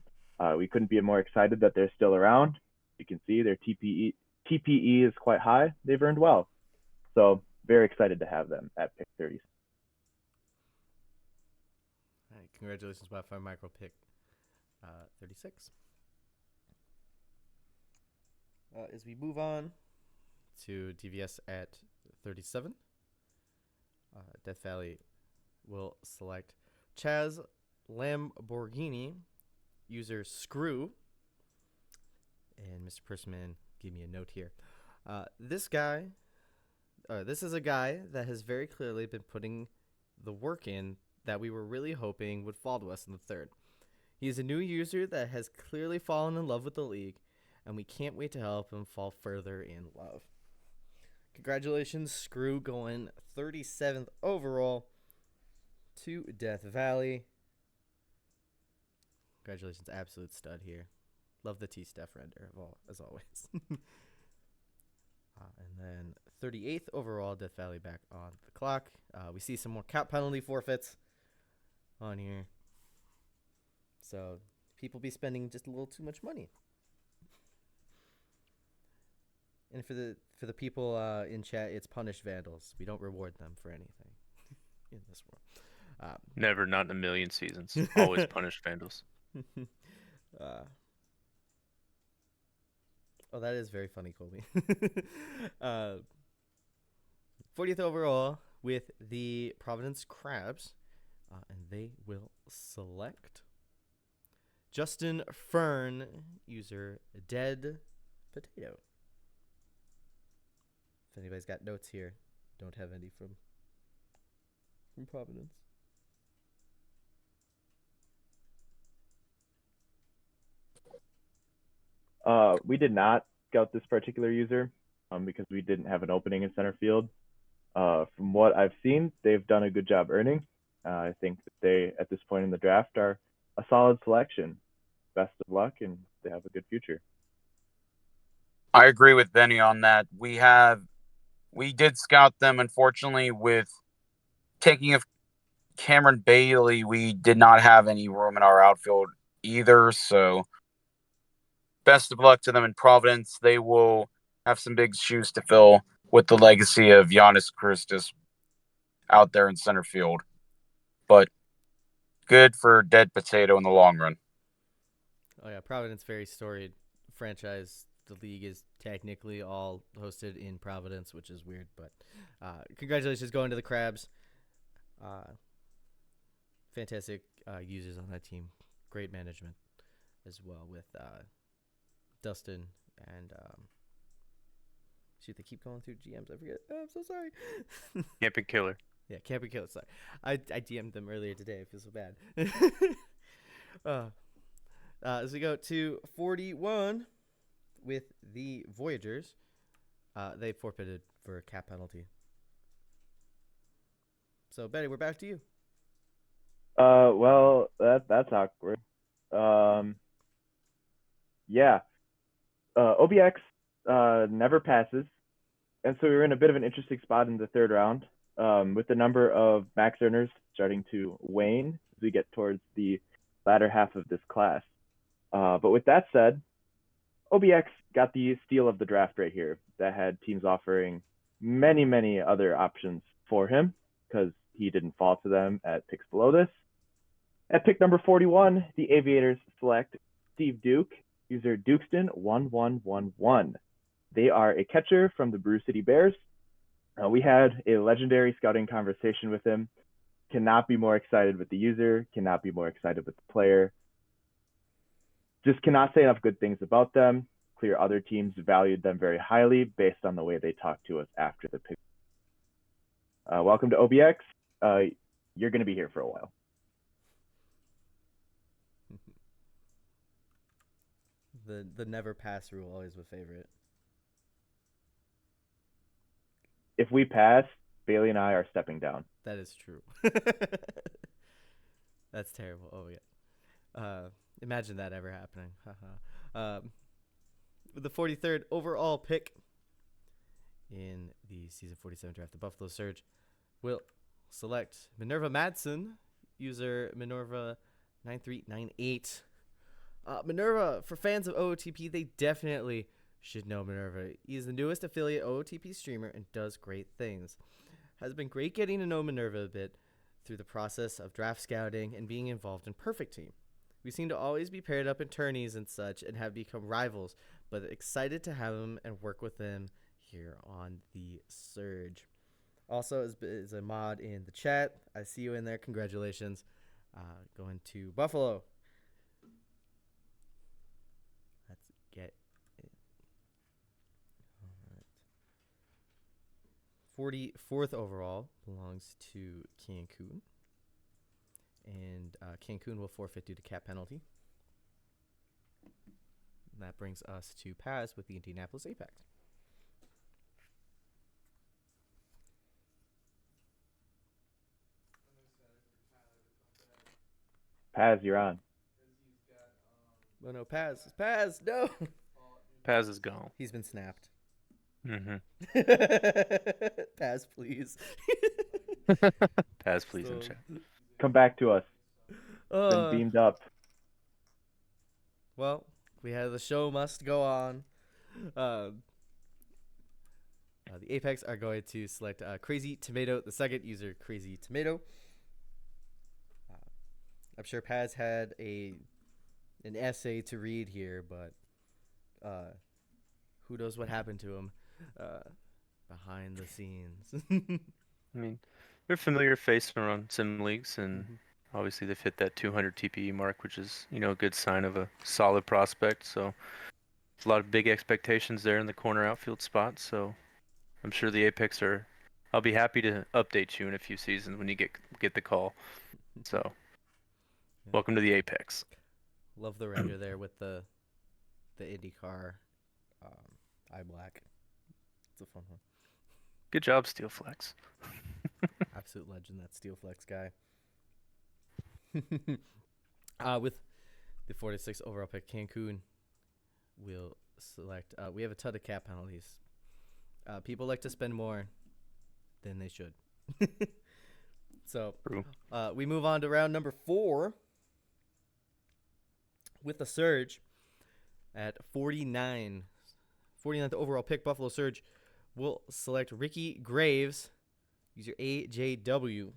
We couldn't be more excited that they're still around. You can see their TPE is quite high. They've earned well. So very excited to have them at pick 30. All right, congratulations, Wildfire Micro, pick 36. As we move on to DVS at 37, Death Valley will select Chaz Lamborghini, user Screw. And Mr. Persman, give me a note here. This is a guy that has very clearly been putting the work in that we were really hoping would fall to us in the third. He is a new user that has clearly fallen in love with the league, and we can't wait to help him fall further in love. Congratulations, Screw, going 37th overall to Death Valley. Congratulations, absolute stud here. Love the T-Steph render, as always. And then 38th overall, Death Valley back on the clock. We see some more cap penalty forfeits on here. So people be spending just a little too much money. And for the people in chat, it's punished vandals. We don't reward them for anything in this world. Never, not in a million seasons. Always punished vandals. Oh, that is very funny, Colby. 40th overall with the Providence Crabs, and they will select Justin Fern, user Dead Potato. If anybody's got notes here, don't have any from Providence. We did not scout this particular user because we didn't have an opening in center field. From what I've seen, they've done a good job earning. I think that they, at this point in the draft, are a solid selection. Best of luck, and they have a good future. I agree with Benny on that. We did scout them. Unfortunately, with taking of Cameron Bailey, we did not have any room in our outfield either. So best of luck to them in Providence. They will have some big shoes to fill with the legacy of Giannis Christus out there in center field. But good for Dead Potato in the long run. Oh yeah, Providence, very storied franchise. The league is technically all hosted in Providence, which is weird, but congratulations going to the Crabs. Fantastic users on that team. Great management as well with Dustin and shoot, they keep going through GMs. I forget. Oh, I'm so sorry. Camping Killer. Yeah, Camping Killer. Sorry, I DM'd them earlier today. I feel so bad. As we go to 41 with the Voyagers, they forfeited for a cap penalty. So Betty, we're back to you. Well, that's awkward. Yeah. OBX never passes, and so we were in a bit of an interesting spot in the third round, with the number of max earners starting to wane as we get towards the latter half of this class. But with that said, OBX got the steal of the draft right here that had teams offering many, many other options for him because he didn't fall to them at picks below this. At pick number 41, the Aviators select Steve Duke, user Dukeston1111. They are a catcher from the Brew City Bears. We had a legendary scouting conversation with him. Cannot be more excited with the user, cannot be more excited with the player. Just cannot say enough good things about them. Clear other teams valued them very highly based on the way they talked to us after the pick. Welcome to OBX. You're going to be here for a while. The never pass rule, always a favorite. If we pass, Bailey and I are stepping down. That is true. That's terrible. Oh yeah. Imagine that ever happening. With the 43rd overall pick in the season 47 draft, the Buffalo Surge will select Minerva Madsen, user Minerva9398. Minerva, for fans of OOTP, they definitely should know Minerva. He is the newest affiliate OOTP streamer and does great things. Has been great getting to know Minerva a bit through the process of draft scouting and being involved in Perfect Team. We seem to always be paired up in tourneys and such and have become rivals, but excited to have him and work with him here on the Surge. Also, is a mod in the chat. I see you in there. Congratulations. Going to Buffalo. Let's get it. All right. 44th overall belongs to Cancun. And Cancun will forfeit due to cap penalty. And that brings us to Paz with the Indianapolis Apex. Paz, you're on. Oh no, Paz, no. Paz is gone. He's been snapped. Mm-hmm. Paz, please. Paz, please in So, chat. Come back to us. Been beamed up. Well, we had the show must go on. The Apex are going to select Crazy Tomato, the second user, Crazy Tomato. I'm sure Paz had an essay to read here, but who knows what happened to him behind the scenes. I mean, they're a familiar face around sim leagues, and obviously they've hit that 200 TPE mark, which is, you know, a good sign of a solid prospect. So a lot of big expectations there in the corner outfield spot. So I'm sure the Apex are. I'll be happy to update you in a few seasons when you get the call. So welcome to the Apex. Love the render there with the IndyCar eye black. It's a fun one. Good job, Steelflex. Absolute legend, that Steelflex guy. With the 46 overall pick, Cancun will select. We have a ton of cap penalties. People like to spend more than they should. So we move on to round number 4 with the Surge at 49. 49th overall pick, Buffalo Surge will select Ricky Graves, user AJW.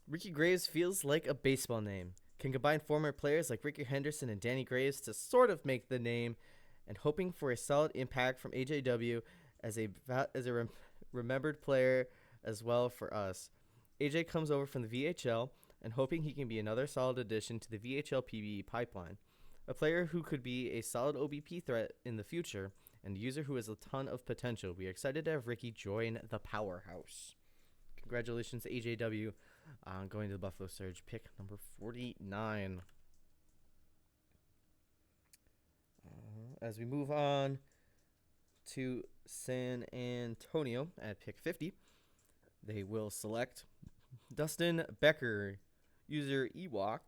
Ricky Graves feels like a baseball name. Can combine former players like Ricky Henderson and Danny Graves to sort of make the name, and hoping for a solid impact from AJW as a remembered player as well for us. AJ comes over from the VHL and hoping he can be another solid addition to the VHL PBE pipeline. A player who could be a solid OBP threat in the future and a user who has a ton of potential. We are excited to have Ricky join the powerhouse. Congratulations to AJW on going to the Buffalo Surge, pick number 49. As we move on to San Antonio at pick 50, they will select Dustin Becker, user Ewok.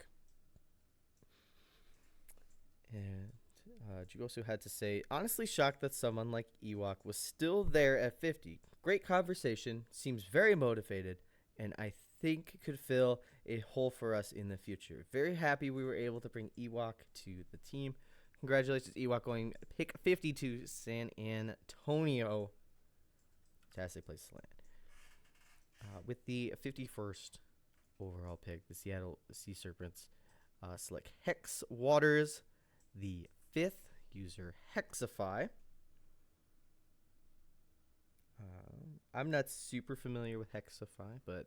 And Jugosu had to say, honestly shocked that someone like Ewok was still there at 50. Great conversation, seems very motivated, and I think could fill a hole for us in the future. Very happy we were able to bring Ewok to the team. Congratulations, Ewok, going pick 50 to San Antonio. Fantastic place to land. With the 51st overall pick, the Seattle Sea Serpents select Hex Waters, the 5th user Hexify. I'm not super familiar with Hexify, but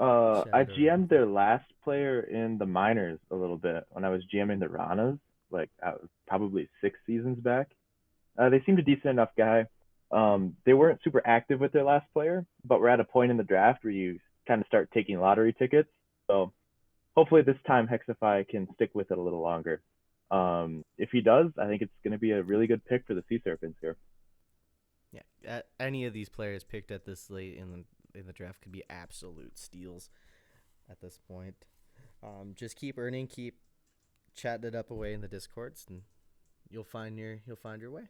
I GM'd their last player in the minors a little bit when I was GMing the Ranas, like probably 6 seasons back. They seemed a decent enough guy. They weren't super active with their last player, but we're at a point in the draft where you kind of start taking lottery tickets. So hopefully this time Hexify can stick with it a little longer. If he does, I think it's going to be a really good pick for the Sea Serpents here. Yeah, any of these players picked at this late in the draft could be absolute steals at this point. Just keep earning, keep chatting it up away in the Discords, and you'll find your way.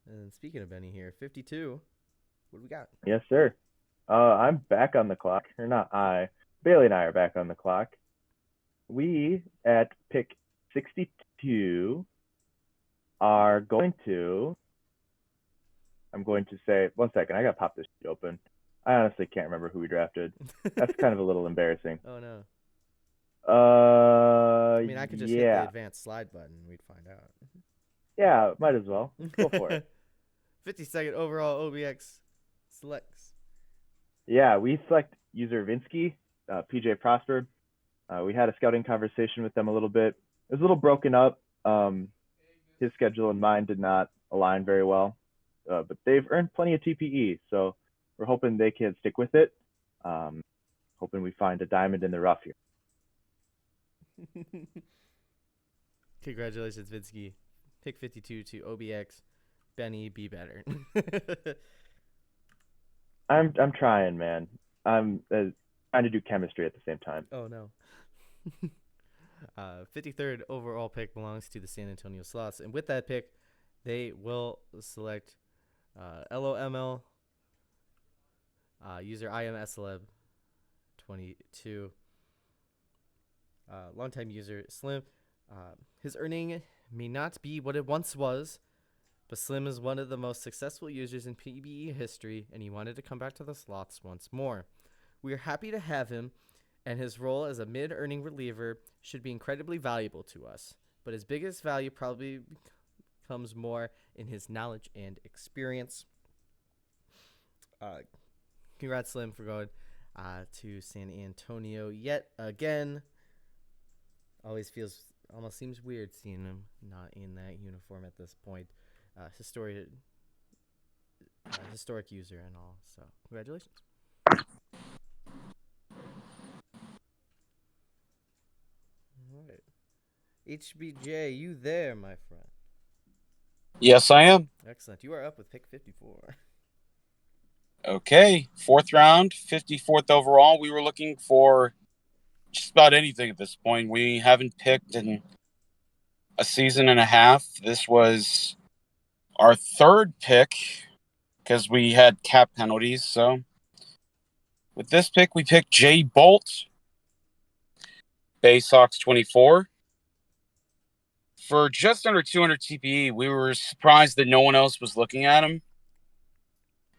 And speaking of Benny here, 52. What do we got? Yes, sir. I'm back on the clock. Or not I. Bailey and I are back on the clock. We, at pick 62, are going to... I'm going to say... One second. I got to pop this sheet open. I honestly can't remember who we drafted. That's kind of a little embarrassing. Oh, no. I mean, I could just hit the advanced slide button and we'd find out. Yeah, might as well. Let's go for it. 52nd overall OBX selects. Yeah, we select user Vinsky, PJ Prosper. We had a scouting conversation with them a little bit. It was a little broken up. His schedule and mine did not align very well, but they've earned plenty of TPE, so we're hoping they can stick with it. Hoping we find a diamond in the rough here. Congratulations, Vinsky. Pick 52 to OBX. Benny, be better. I'm trying, man. I'm trying to do chemistry at the same time. Oh no. 53rd overall pick belongs to the San Antonio Sloths, and with that pick, they will select LOML user IMSLeb 22. Longtime user Slim. His earning may not be what it once was, but Slim is one of the most successful users in PBE history, and he wanted to come back to the Sloths once more. We are happy to have him, and his role as a mid-earning reliever should be incredibly valuable to us. But his biggest value probably comes more in his knowledge and experience. Congrats, Slim, for going to San Antonio yet again. Almost seems weird seeing him not in that uniform at this point. Historic user and all. So congratulations. All right, HBJ, you there, my friend? Yes, I am. Excellent. You are up with pick 54. Okay, 4th round, 54th overall. We were looking for just about anything at this point. We haven't picked in a season and a half. This was our 3rd pick because we had cap penalties. So with this pick, we picked Jay Bolt, Bay Sox 24. For just under 200 TPE, we were surprised that no one else was looking at him.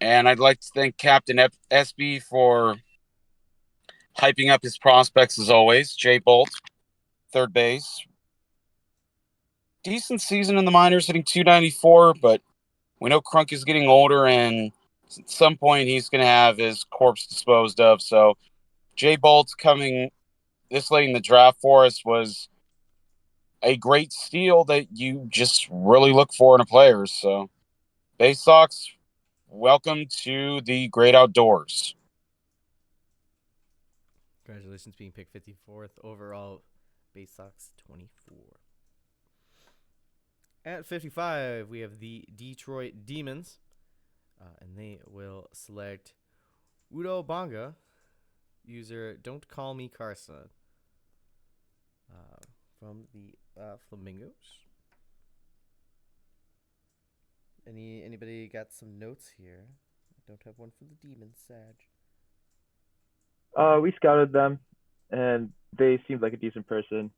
And I'd like to thank Captain SB for hyping up his prospects as always. Jay Bolt, third base. Decent season in the minors, hitting 294, but we know Crunk is getting older, and at some point he's going to have his corpse disposed of. So Jay Bolt coming this late in the draft for us was a great steal that you just really look for in a player. So Bay Sox, welcome to the great outdoors. Congratulations, being picked 54th overall, Bay Sox 24. At 55, we have the Detroit Demons, and they will select Udo Bonga, user Don't Call Me Carson, from the Flamingos. Anybody got some notes here? I don't have one for the Demons, Sag. We scouted them, and they seemed like a decent person.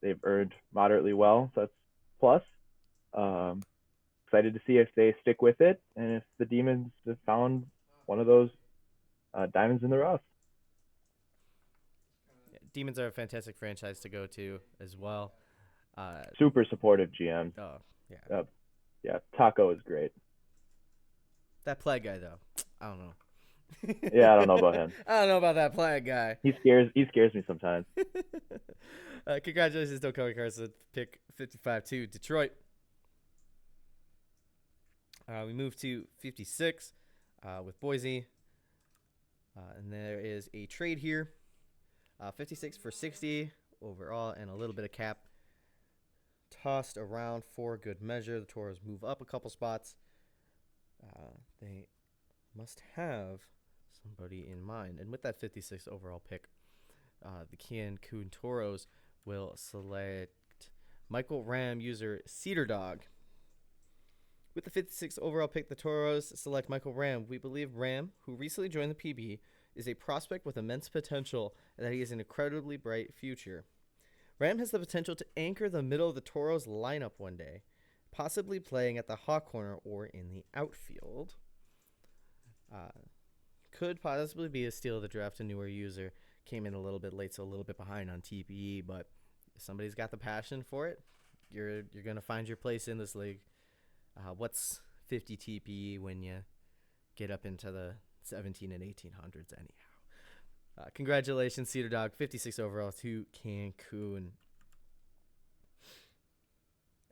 They've earned moderately well, so that's plus. Excited to see if they stick with it, and if the Demons have found one of those diamonds in the rough. Yeah, Demons are a fantastic franchise to go to as well. Super supportive GMs. Oh, yeah. Yeah, Taco is great. That Plague guy, though, I don't know. Yeah, I don't know about him. I don't know about that Plague guy. He scares me sometimes. Congratulations, Don't Call Me Carson. Pick 55 to Detroit. We move to 56 with Boise. And there is a trade here. 56 for 60 overall and a little bit of cap tossed around for good measure. The Toros move up a couple spots. They must have somebody in mind. And with that 56 overall pick, the Cancun Toros will select Michael Ram, user Cedar Dog. With the 56th overall pick, the Toros select Michael Ram. We believe Ram, who recently joined the PB, is a prospect with immense potential and that he has an incredibly bright future. Ram has the potential to anchor the middle of the Toros lineup one day, possibly playing at the hot corner or in the outfield. Could possibly be a steal of the draft, a newer user. Came in a little bit late, so a little bit behind on TPE, but if somebody's got the passion for it, you're going to find your place in this league. What's 50 TPE when you get up into the 17 and 1800s anyhow? Congratulations, Cedar Dog, 56 overall to Cancun.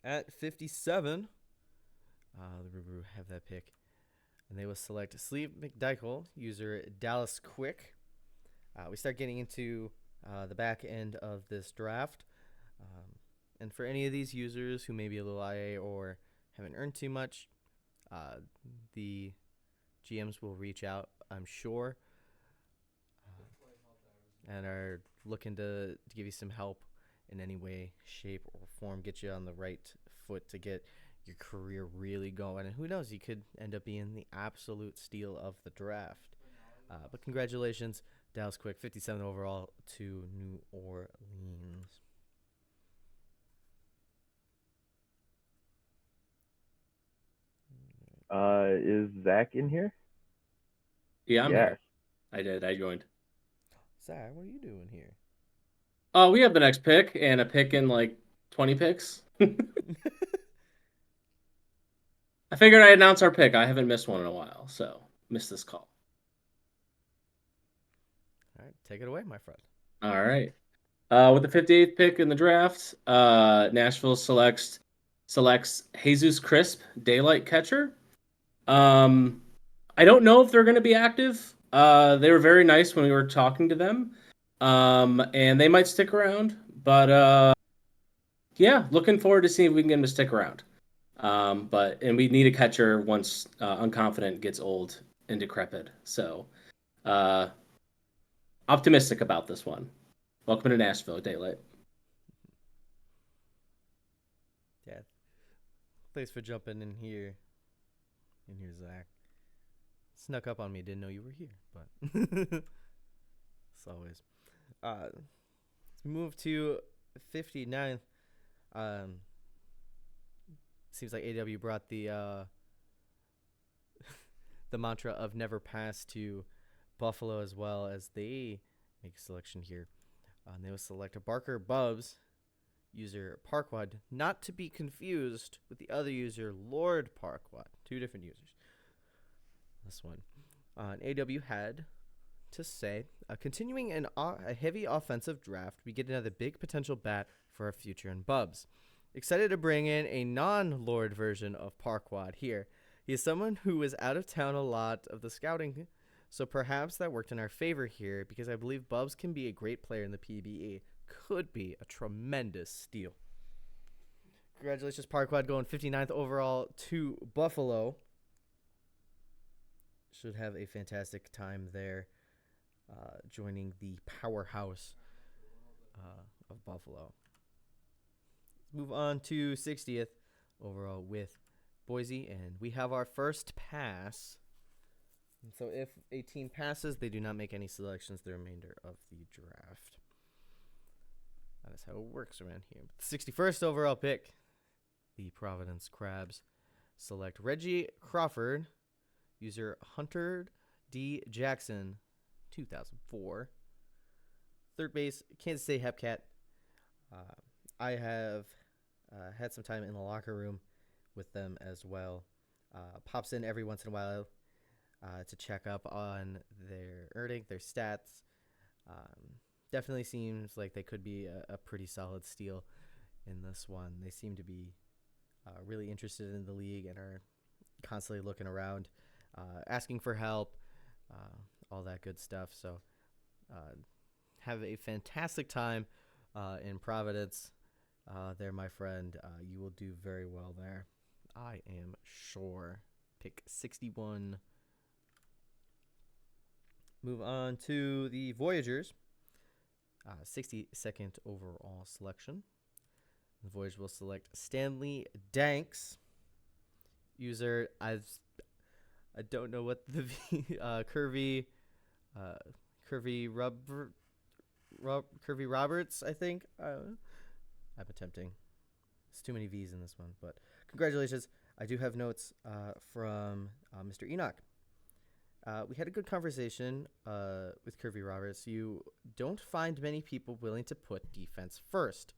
At 57, the Ruguru have that pick, and they will select Sleeve McDykel, user Dallas Quick. We start getting into the back end of this draft. And for any of these users who may be a little IA or haven't earned too much, the GMs will reach out, I'm sure, and are looking to give you some help in any way, shape, or form, get you on the right foot to get your career really going. And who knows, you could end up being the absolute steal of the draft. But congratulations, Dallas Quick, 57 overall to New Orleans. Is Zach in here? Yeah, I'm Yes. here. I joined. Zach, what are you doing here? Oh, we have the next pick and a pick in like 20 picks. I figured I'd announce our pick. I haven't missed one in a while, so missed this call. All right, take it away, my friend. All right. With the 58th pick in the draft, Nashville selects Jesus Crisp, Daylight Catcher. I don't know if they're going to be active. They were very nice when we were talking to them, and they might stick around. But yeah, looking forward to seeing if we can get them to stick around. And we need a catcher once Unconfident gets old and decrepit. So optimistic about this one. Welcome to Nashville, Daylight. Yeah. Thanks for jumping in here. Zach. Snuck up on me, didn't know you were here, but as always. Let's move to 59th. Seems like AW brought the the mantra of never pass to Buffalo as well, as they make a selection here. And they will select a Barker Bubs, user Parkwad, not to be confused with the other user, Lord Parkwad. Two different users. This one. And AW had to say, continuing a heavy offensive draft, we get another big potential bat for our future in Bubs. Excited to bring in a non-Lord version of Parkwad here. He is someone who is out of town a lot of the scouting, so perhaps that worked in our favor here, because I believe Bubs can be a great player in the PBE. Could be a tremendous steal. Congratulations, Parkwad, going 59th overall to Buffalo. Should have a fantastic time there, joining the powerhouse of Buffalo. Let's move on to 60th overall with Boise, and we have our first pass. And so if a team passes, they do not make any selections the remainder of the draft. That is how it works around here. The 61st overall pick, the Providence Crabs select Reggie Crawford, user Hunter D. Jackson, 2004. Third base, Kansas City Hepcat. I have had some time in the locker room with them as well. Pops in every once in a while to check up on their earning, their stats. Definitely seems like they could be a pretty solid steal in this one. They seem to be really interested in the league and are constantly looking around, asking for help, all that good stuff. So have a fantastic time in Providence there, my friend. You will do very well there, I am sure. Pick 61. Move on to the Voyagers. 62nd overall selection. The Voyagers will select Stanley Danks. User, I don't know what the Curvy Roberts, I think. I'm attempting. There's too many V's in this one, but congratulations. I do have notes from Mr. Enoch. We had a good conversation with Curvy Roberts. You don't find many people willing to put defense first.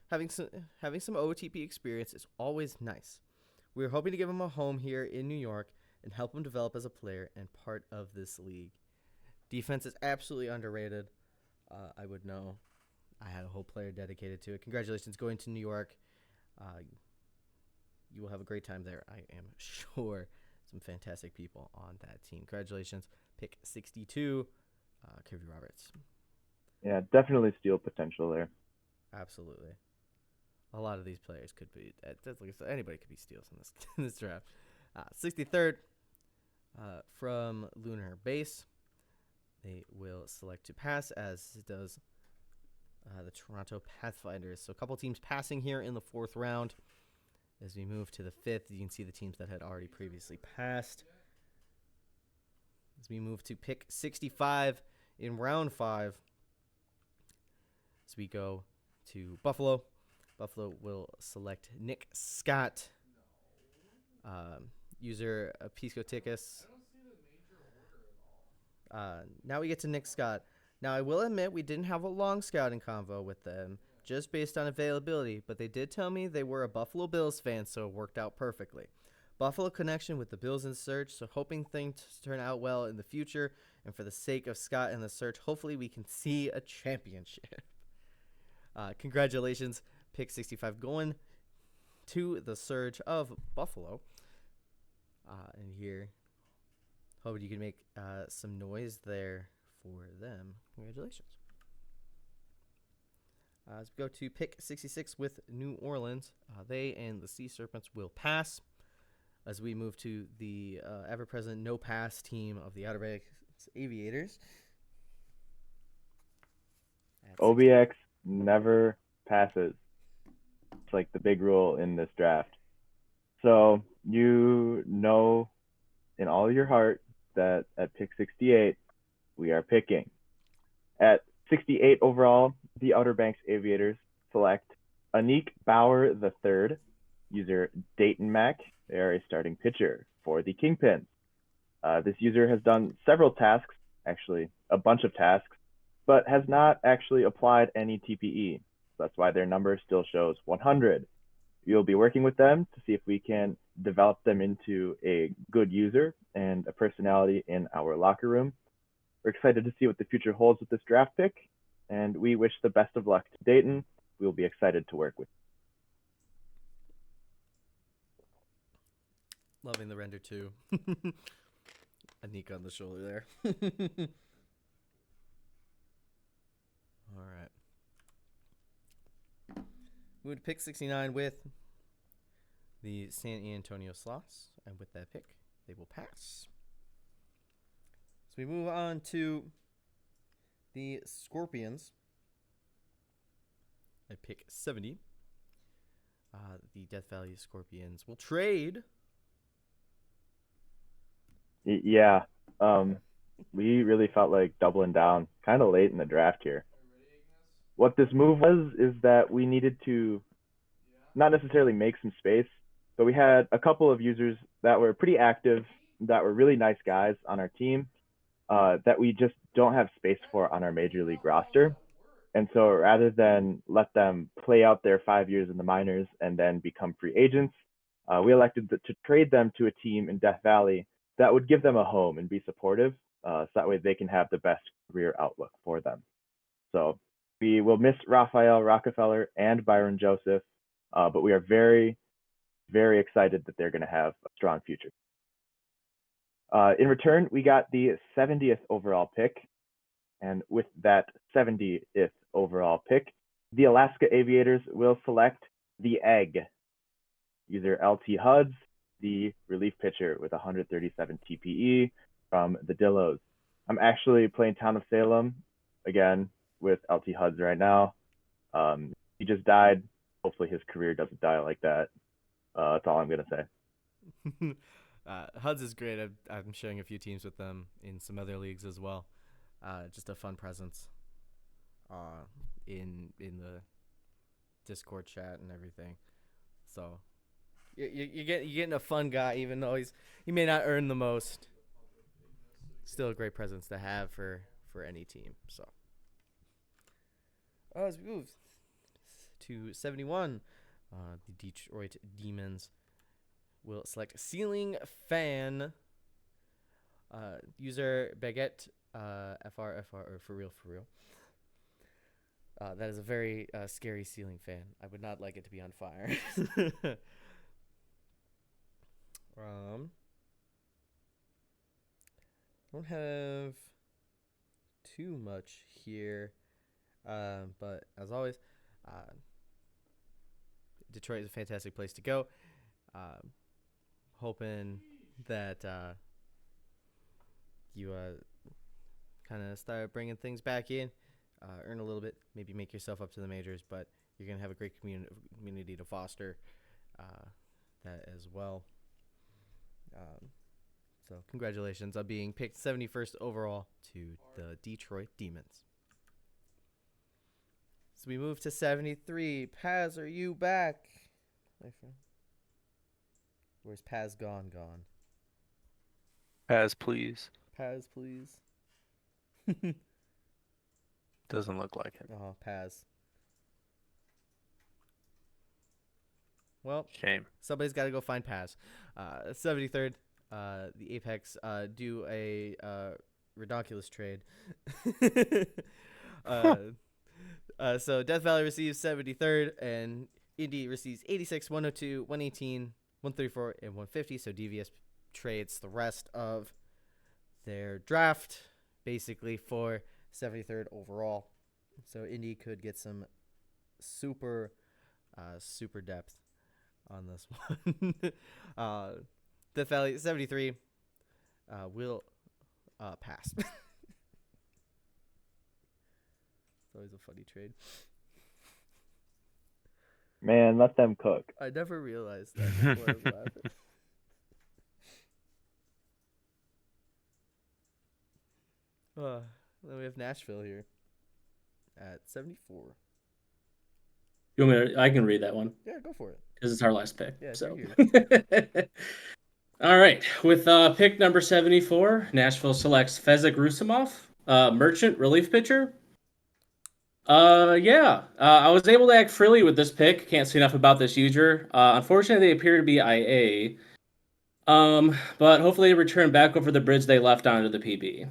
Having some OTP experience is always nice. We're hoping to give him a home here in New York and help him develop as a player and part of this league. Defense is absolutely underrated. I would know. I had a whole player dedicated to it. Congratulations going to New York. You will have a great time there, I am sure. Some fantastic people on that team. Congratulations. Pick 62, Curvy Roberts. Yeah, definitely steal potential there. Absolutely. A lot of these players could be, anybody could be steals in this draft. 63rd From Lunar Base, they will select to pass, as does the Toronto Pathfinders. So a couple teams passing here in the 4th round. As we move to the 5th, you can see the teams that had already previously passed. As we move to pick 65 in round 5, as we go to Buffalo. Buffalo will select Nick Scott. User Pisco Tickus. Now we get to Nick Scott. Now, I will admit we didn't have a long scouting convo with them, just based on availability, but they did tell me they were a Buffalo Bills fan, so it worked out perfectly. Buffalo connection with the Bills in search, so hoping things turn out well in the future, and for the sake of Scott and the search, hopefully we can see a championship. Congratulations, pick 65 going to the Surge of Buffalo. And here, hope you can make some noise there for them. Congratulations. As we go to pick 66 with New Orleans, they and the Sea Serpents will pass. As we move to the ever-present no-pass team of the Outer Banks Aviators. OBX never passes. It's like the big rule in this draft. So you know in all your heart that at pick 68, we are picking. At 68 overall, the Outer Banks Aviators select Anik Bauer III, user Dayton Mac. They are a starting pitcher for the Kingpins. This user has done several tasks, actually a bunch of tasks, but has not actually applied any TPE. So that's why their number still shows 100. We'll be working with them to see if we can develop them into a good user and a personality in our locker room. We're excited to see what the future holds with this draft pick, and we wish the best of luck to Dayton. We'll be excited to work with you. Loving the render too. Anik on the shoulder there. All right. Move to pick 69 with the San Antonio Sloths, and with that pick, they will pass. So we move on to the Scorpions at pick 70. The Death Valley Scorpions will trade. Yeah, we really felt like doubling down kind of late in the draft here. What this move was is that we needed to not necessarily make some space, but we had a couple of users that were pretty active, that were really nice guys on our team, that we just don't have space for on our major league roster. And so rather than let them play out their 5 years in the minors and then become free agents, we elected to trade them to a team in Death Valley that would give them a home and be supportive, so that way they can have the best career outlook for them. So we will miss Raphael Rockefeller and Byron Joseph, but we are very, very excited that they're going to have a strong future. In return, we got the 70th overall pick. And with that 70th overall pick, the Alaska Aviators will select the Egg. User LT Huds, the relief pitcher with 137 TPE from the Dillos. I'm actually playing Town of Salem again with LT Huds right now. He just died. Hopefully his career doesn't die like that. That's all I'm going to say. Huds is great. I'm sharing a few teams with them in some other leagues as well. Just a fun presence in the Discord chat and everything. So you're getting a fun guy, even though he may not earn the most. Still a great presence to have for any team. So as we move to 71, the Detroit Demons will select Ceiling Fan. User Baguette FR or for real. That is a very scary ceiling fan. I would not like it to be on fire. Don't have too much here, but as always, Detroit is a fantastic place to go. Hoping that you kind of start bringing things back in, earn a little bit, maybe make yourself up to the majors, but you're going to have a great community to foster that as well. So congratulations on being picked 71st overall to the Detroit Demons. So we move to 73. Paz, are you back, my friend? Where's Paz gone? Paz, please. Paz, please. Doesn't look like it. Oh, Paz. Well, Shame. somebody's got to go find Paz. 73rd, the Apex do a redonkulous trade. So Death Valley receives 73rd, and Indy receives 86, 102, 118, 134, and 150. So DVS trades the rest of their draft basically for 73rd overall. So Indy could get some super depth on this one. Death Valley 73 will pass. It's always a funny trade. Man, let them cook. I never realized that before I was laughing. Then we have Nashville here at 74. You want me to, I can read that one. Yeah, go for it. Because it's our last pick. Yeah, so. you're All right. With pick number 74, Nashville selects Fezzik Rusimov, merchant relief pitcher. I was able to act freely with this pick. Can't say enough about this user. Unfortunately, they appear to be IA. But hopefully they return back over the bridge they left onto the PBE.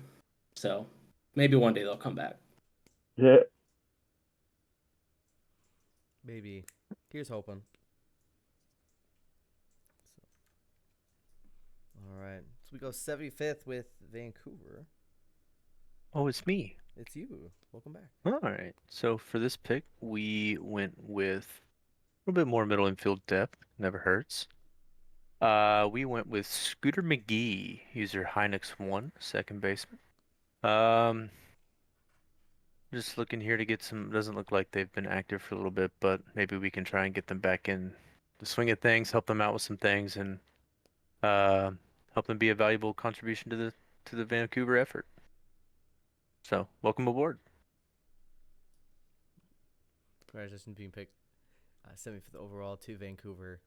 So maybe one day they'll come back. Yeah. Maybe. Here's hoping. All right. So we go 75th with Vancouver. Oh, it's me. It's you. Welcome back. All right. So for this pick, we went with a little bit more middle infield depth. Never hurts. We went with Scooter McGee, user Hynix1, second baseman. Just looking here to get some. Doesn't look like they've been active for a little bit, but maybe we can try and get them back in the swing of things, help them out with some things, and help them be a valuable contribution to the Vancouver effort. So, welcome aboard. Congratulations on being picked 75th overall to Vancouver.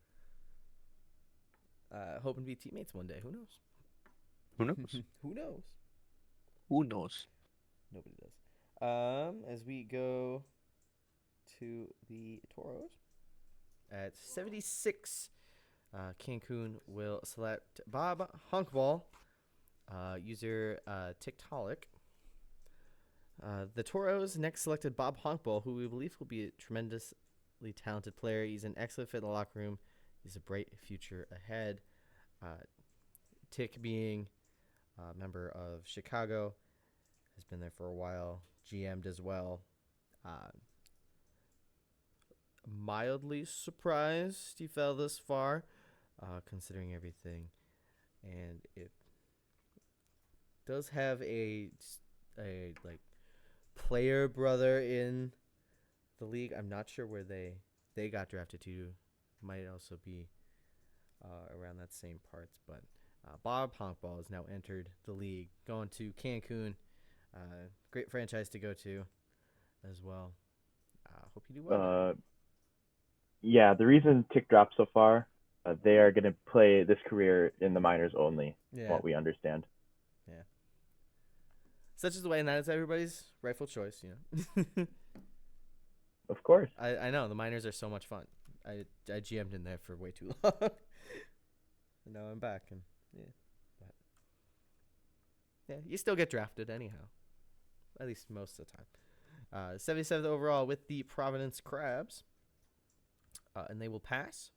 Hoping to be teammates one day. Who knows? Who knows? Who knows? Who knows? Nobody does. As we go to the Toros at 76, Cancun will select Bob Hunkball, user Tiktalik. The Toros next selected Bob Hunkball, who we believe will be a tremendously talented player. He's an excellent fit in the locker room. He's a bright future ahead. Tick being a member of Chicago, has been there for a while, GM'd as well. Mildly surprised he fell this far, considering everything. And it does have a like player brother in the league. I'm not sure where they got drafted to. Might also be around that same parts, but Bob Honkball has now entered the league, going to Cancun. Great franchise to go to as well. Hope you do well. Yeah, the reason Tick dropped so far, they are going to play this career in the minors only, what we understand. Yeah. Such is the way, and that is everybody's rightful choice, you know. Of course. I know, the minors are so much fun. I GM'd in there for way too long. And now I'm back, and you still get drafted anyhow. At least most of the time. 77th overall with the Providence Crabs. And they will pass.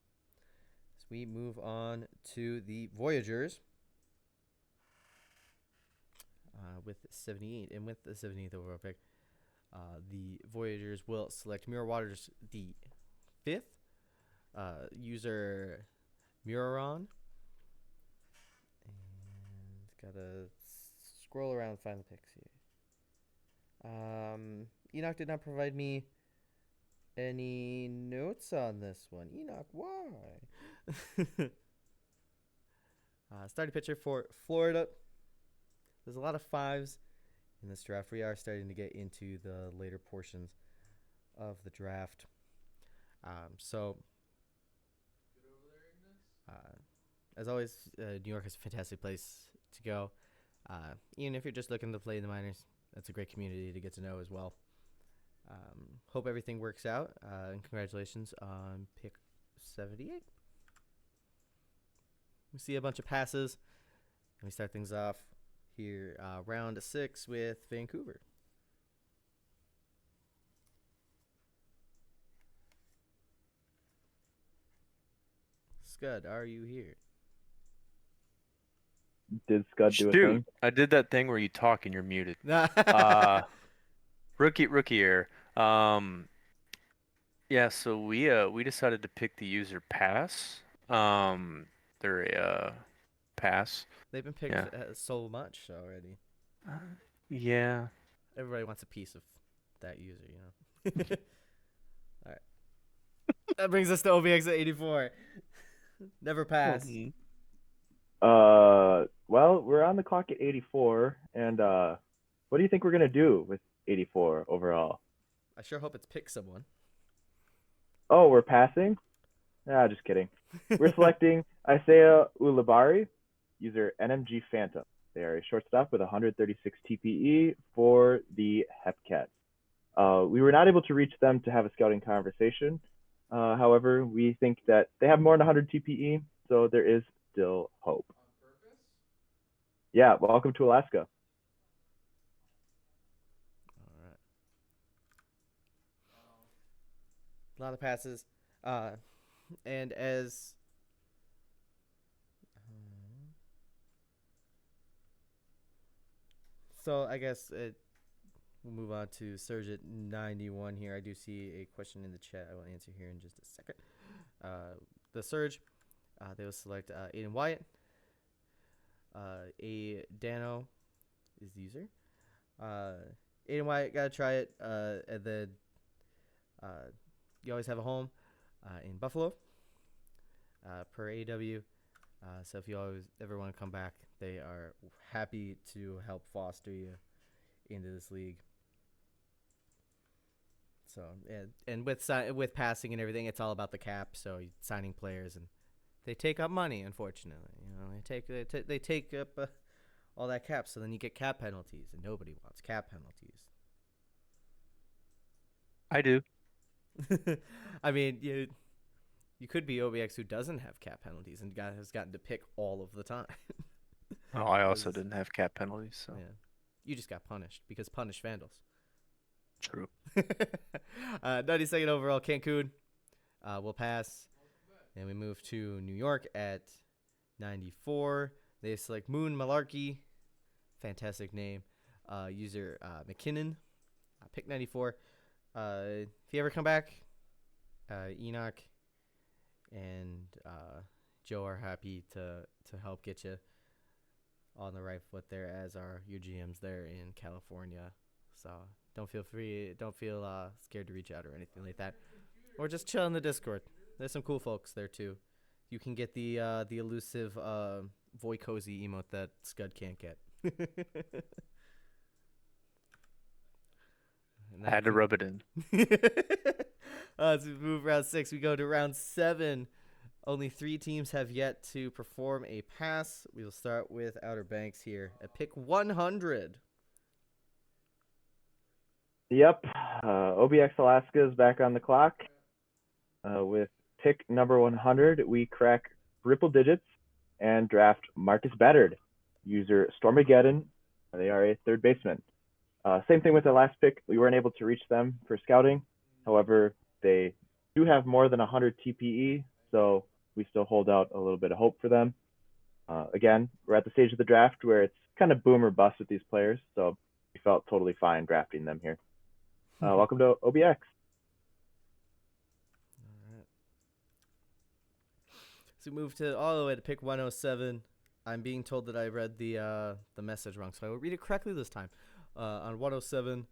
As we move on to the Voyagers. With 78. And with the 78th overall pick, the Voyagers will select Muir Waters the 5th. User Muron. And gotta scroll around and find the picks here. Enoch did not provide me any notes on this one. Enoch, why? Starting pitcher for Florida. There's a lot of fives in this draft. We are starting to get into the later portions of the draft. So, as always, New York is a fantastic place to go. Even if you're just looking to play in the minors, that's a great community to get to know as well. Hope everything works out, and congratulations on pick 78. We see a bunch of passes, and we start things off here, round 6 with Vancouver. Scud, are you here? Did Scud do a Shoot, thing? I did that thing where you talk and you're muted. Rookie error. Yeah, so we decided to pick the user pass. They're a pass. They've been picked so much already. Yeah. Everybody wants a piece of that user, you know. All right. That brings us to OBX at 84. Never pass. Well, we're on the clock at 84, and what do you think we're gonna do with 84 overall? I sure hope it's pick someone. Oh, we're passing? Ah, just kidding. We're selecting Isaiah Ulabari, user NMG Phantom. They are a shortstop with 136 TPE for the Hepcats. We were not able to reach them to have a scouting conversation. However, we think that they have more than 100 TPE, so there is still hope. On purpose? Yeah, welcome to Alaska. All right. A lot of passes. And as so I guess we'll move on to Surge at 91 here. I do see a question in the chat I will answer here in just a second. The Surge, they will select Aiden Wyatt. A Dano is the user. Aiden Wyatt, gotta try it. And then you always have a home in Buffalo per AW. So if you always ever want to come back, they are happy to help foster you into this league. So and with passing and everything, it's all about the cap. So signing players, and they take up money. Unfortunately, you know, they take up all that cap. So then you get cap penalties, and nobody wants cap penalties. I do. I mean, you could be OBX who doesn't have cap penalties and has gotten to pick all of the time. Oh, I also didn't have cap penalties, so Yeah, you just got punished because punish Vandals. true. 92nd overall, Cancun. We'll pass, and we move to New York at 94. They select Moon Malarkey, fantastic name. User McKinnon, pick 94. If you ever come back, Enoch and Joe are happy to help get you on the right foot there, as are your GMs there in California. So don't feel scared to reach out or anything like that, or just chill in the Discord. There's some cool folks there too. You can get the elusive Voy Cozy emote that Scud can't get. I had to rub it in. As we move round 6, we go to round 7. Only 3 teams have yet to perform a pass. We will start with Outer Banks here at pick 100. Yep, OBX Alaska is back on the clock. With pick number 100, we crack triple digits and draft Marcus Battard, user Stormageddon. They are a third baseman. Same thing with the last pick. We weren't able to reach them for scouting. However, they do have more than 100 TPE, so we still hold out a little bit of hope for them. Again, we're at the stage of the draft where it's kind of boom or bust with these players, so we felt totally fine drafting them here. Welcome to OBX. All right. So we move to all the way to pick 107. I'm being told that I read the message wrong, so I will read it correctly this time. On 107,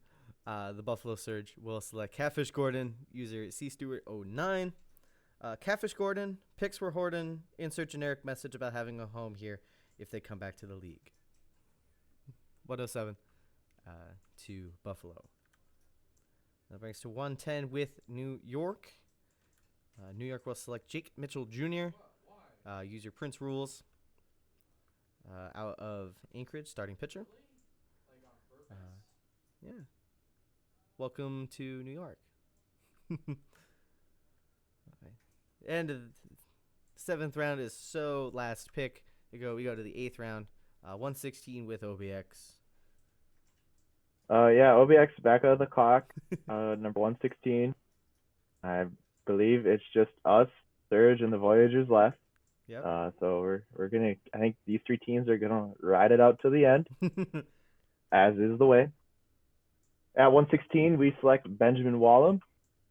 the Buffalo Surge will select Catfish Gordon, user C Stewart 09. Catfish Gordon, picks were Horden, insert generic message about having a home here if they come back to the league. 107 to Buffalo. That brings to 110 with New York. New York will select Jake Mitchell Jr., user Prince Rules, out of Anchorage, starting pitcher. Yeah. Welcome to New York. Okay. And the 7th round is so last pick. We go to the 8th round. 116 with OBX. OBX back out of the clock. Number 116. I believe it's just us, Surge, and the Voyagers left. Yep. So we're gonna. I think these 3 teams are gonna ride it out to the end, as is the way. At 116, we select Benjamin Wallum,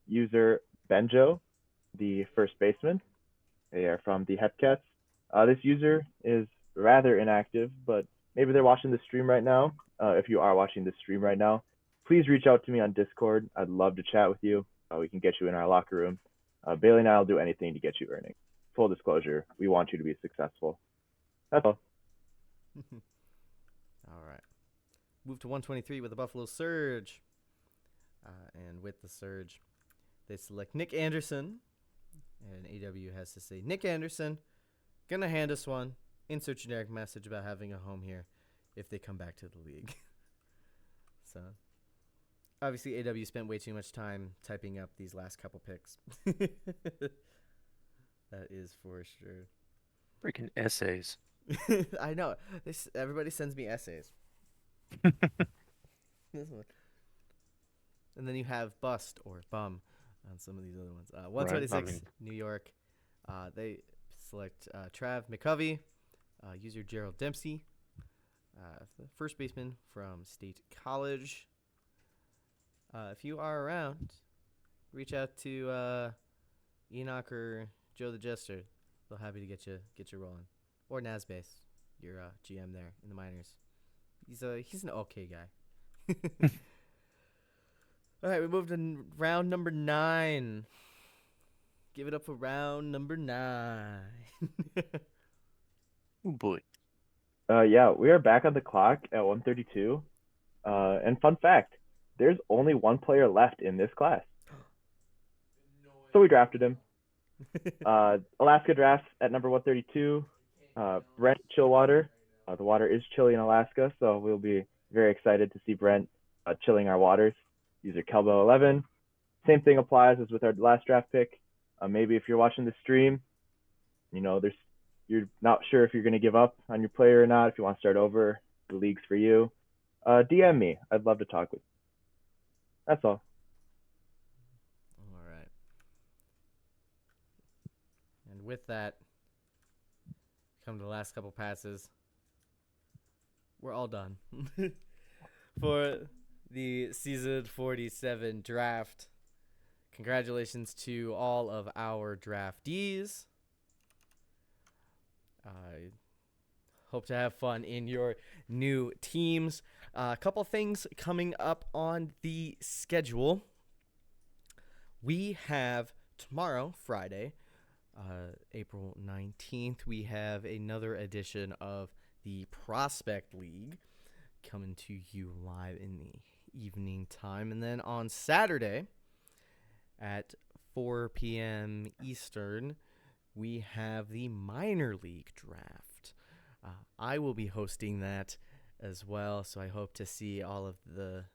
user Benjo, the first baseman. They are from the Hepcats. This user is rather inactive, but maybe they're watching the stream right now. If you are watching this stream right now, please reach out to me on Discord. I'd love to chat with you. We can get you in our locker room. Bailey and I will do anything to get you earning. Full disclosure, we want you to be successful. That's all. All right. Move to 123 with the Buffalo Surge. And with the Surge, they select Nick Anderson. And AW has to say, Nick Anderson, gonna hand us one. Insert generic message about having a home here if they come back to the league. So, obviously, AW spent way too much time typing up these last couple picks. That is for sure. Freaking essays. I know. Everybody sends me essays. This one. And then you have bust or bum on some of these other ones. 126, New York. They select Trav McCovey, user Gerald Dempsey, the first baseman from State College. If you are around, reach out to Enoch or Joe the Jester. They'll happy to get you rolling. Or Nazbase, your GM there in the minors. He's an okay guy. All right, we moved to round number 9. Give it up for round number 9. Oh boy. We are back on the clock at 132. And fun fact, there's only one player left in this class. So we drafted him. Alaska drafts at number 132. Brent Chillwater. The water is chilly in Alaska, so we'll be very excited to see Brent chilling our waters. User Kelbo11. Same thing applies as with our last draft pick. Maybe if you're watching the stream, you're not sure if you're going to give up on your player or not. If you want to start over, the league's for you. DM me. I'd love to talk with you. That's all. All right. And with that, come to the last couple passes. We're all done for the season 47 draft. Congratulations to all of our draftees. I hope to have fun in your new teams. A couple things coming up on the schedule. We have tomorrow, Friday, April 19th, we have another edition of the Prospect League coming to you live in the evening time. And then on Saturday at 4 p.m. Eastern, we have the Minor League Draft. I will be hosting that as well, so I hope to see all of the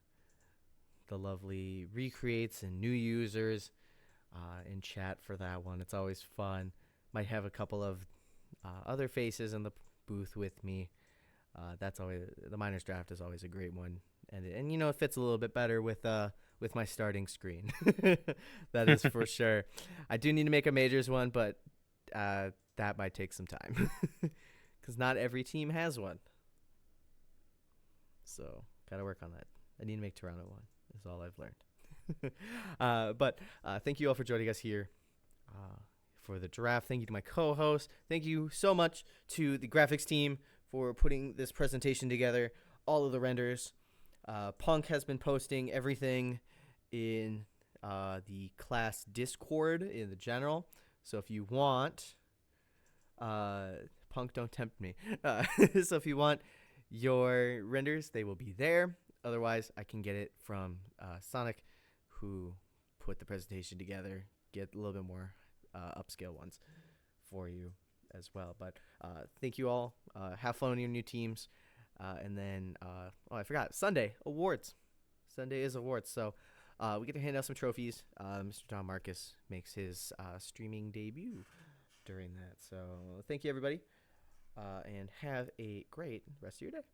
lovely recreates and new users in chat for that one. It's always fun. Might have a couple of other faces in the booth with me. That's always the Minors Draft is always a great one, and it fits a little bit better with my starting screen. That is for sure. I do need to make a Majors one, but that might take some time because not every team has one. So gotta work on that. I need to make Toronto one. Is all I've learned. But thank you all for joining us here for the draft. Thank you to my co-host. Thank you so much to the graphics team for putting this presentation together. All of the renders. Punk has been posting everything in the class Discord in the general. So if you want, Punk, don't tempt me. So if you want your renders, they will be there. Otherwise, I can get it from Sonic, who put the presentation together, get a little bit more upscale ones for you as well. But thank you all. Have fun on your new teams. And then, I forgot, Sunday, awards. Sunday is awards. So we get to hand out some trophies. Mr. John Marcus makes his streaming debut during that. So thank you, everybody. And have a great rest of your day.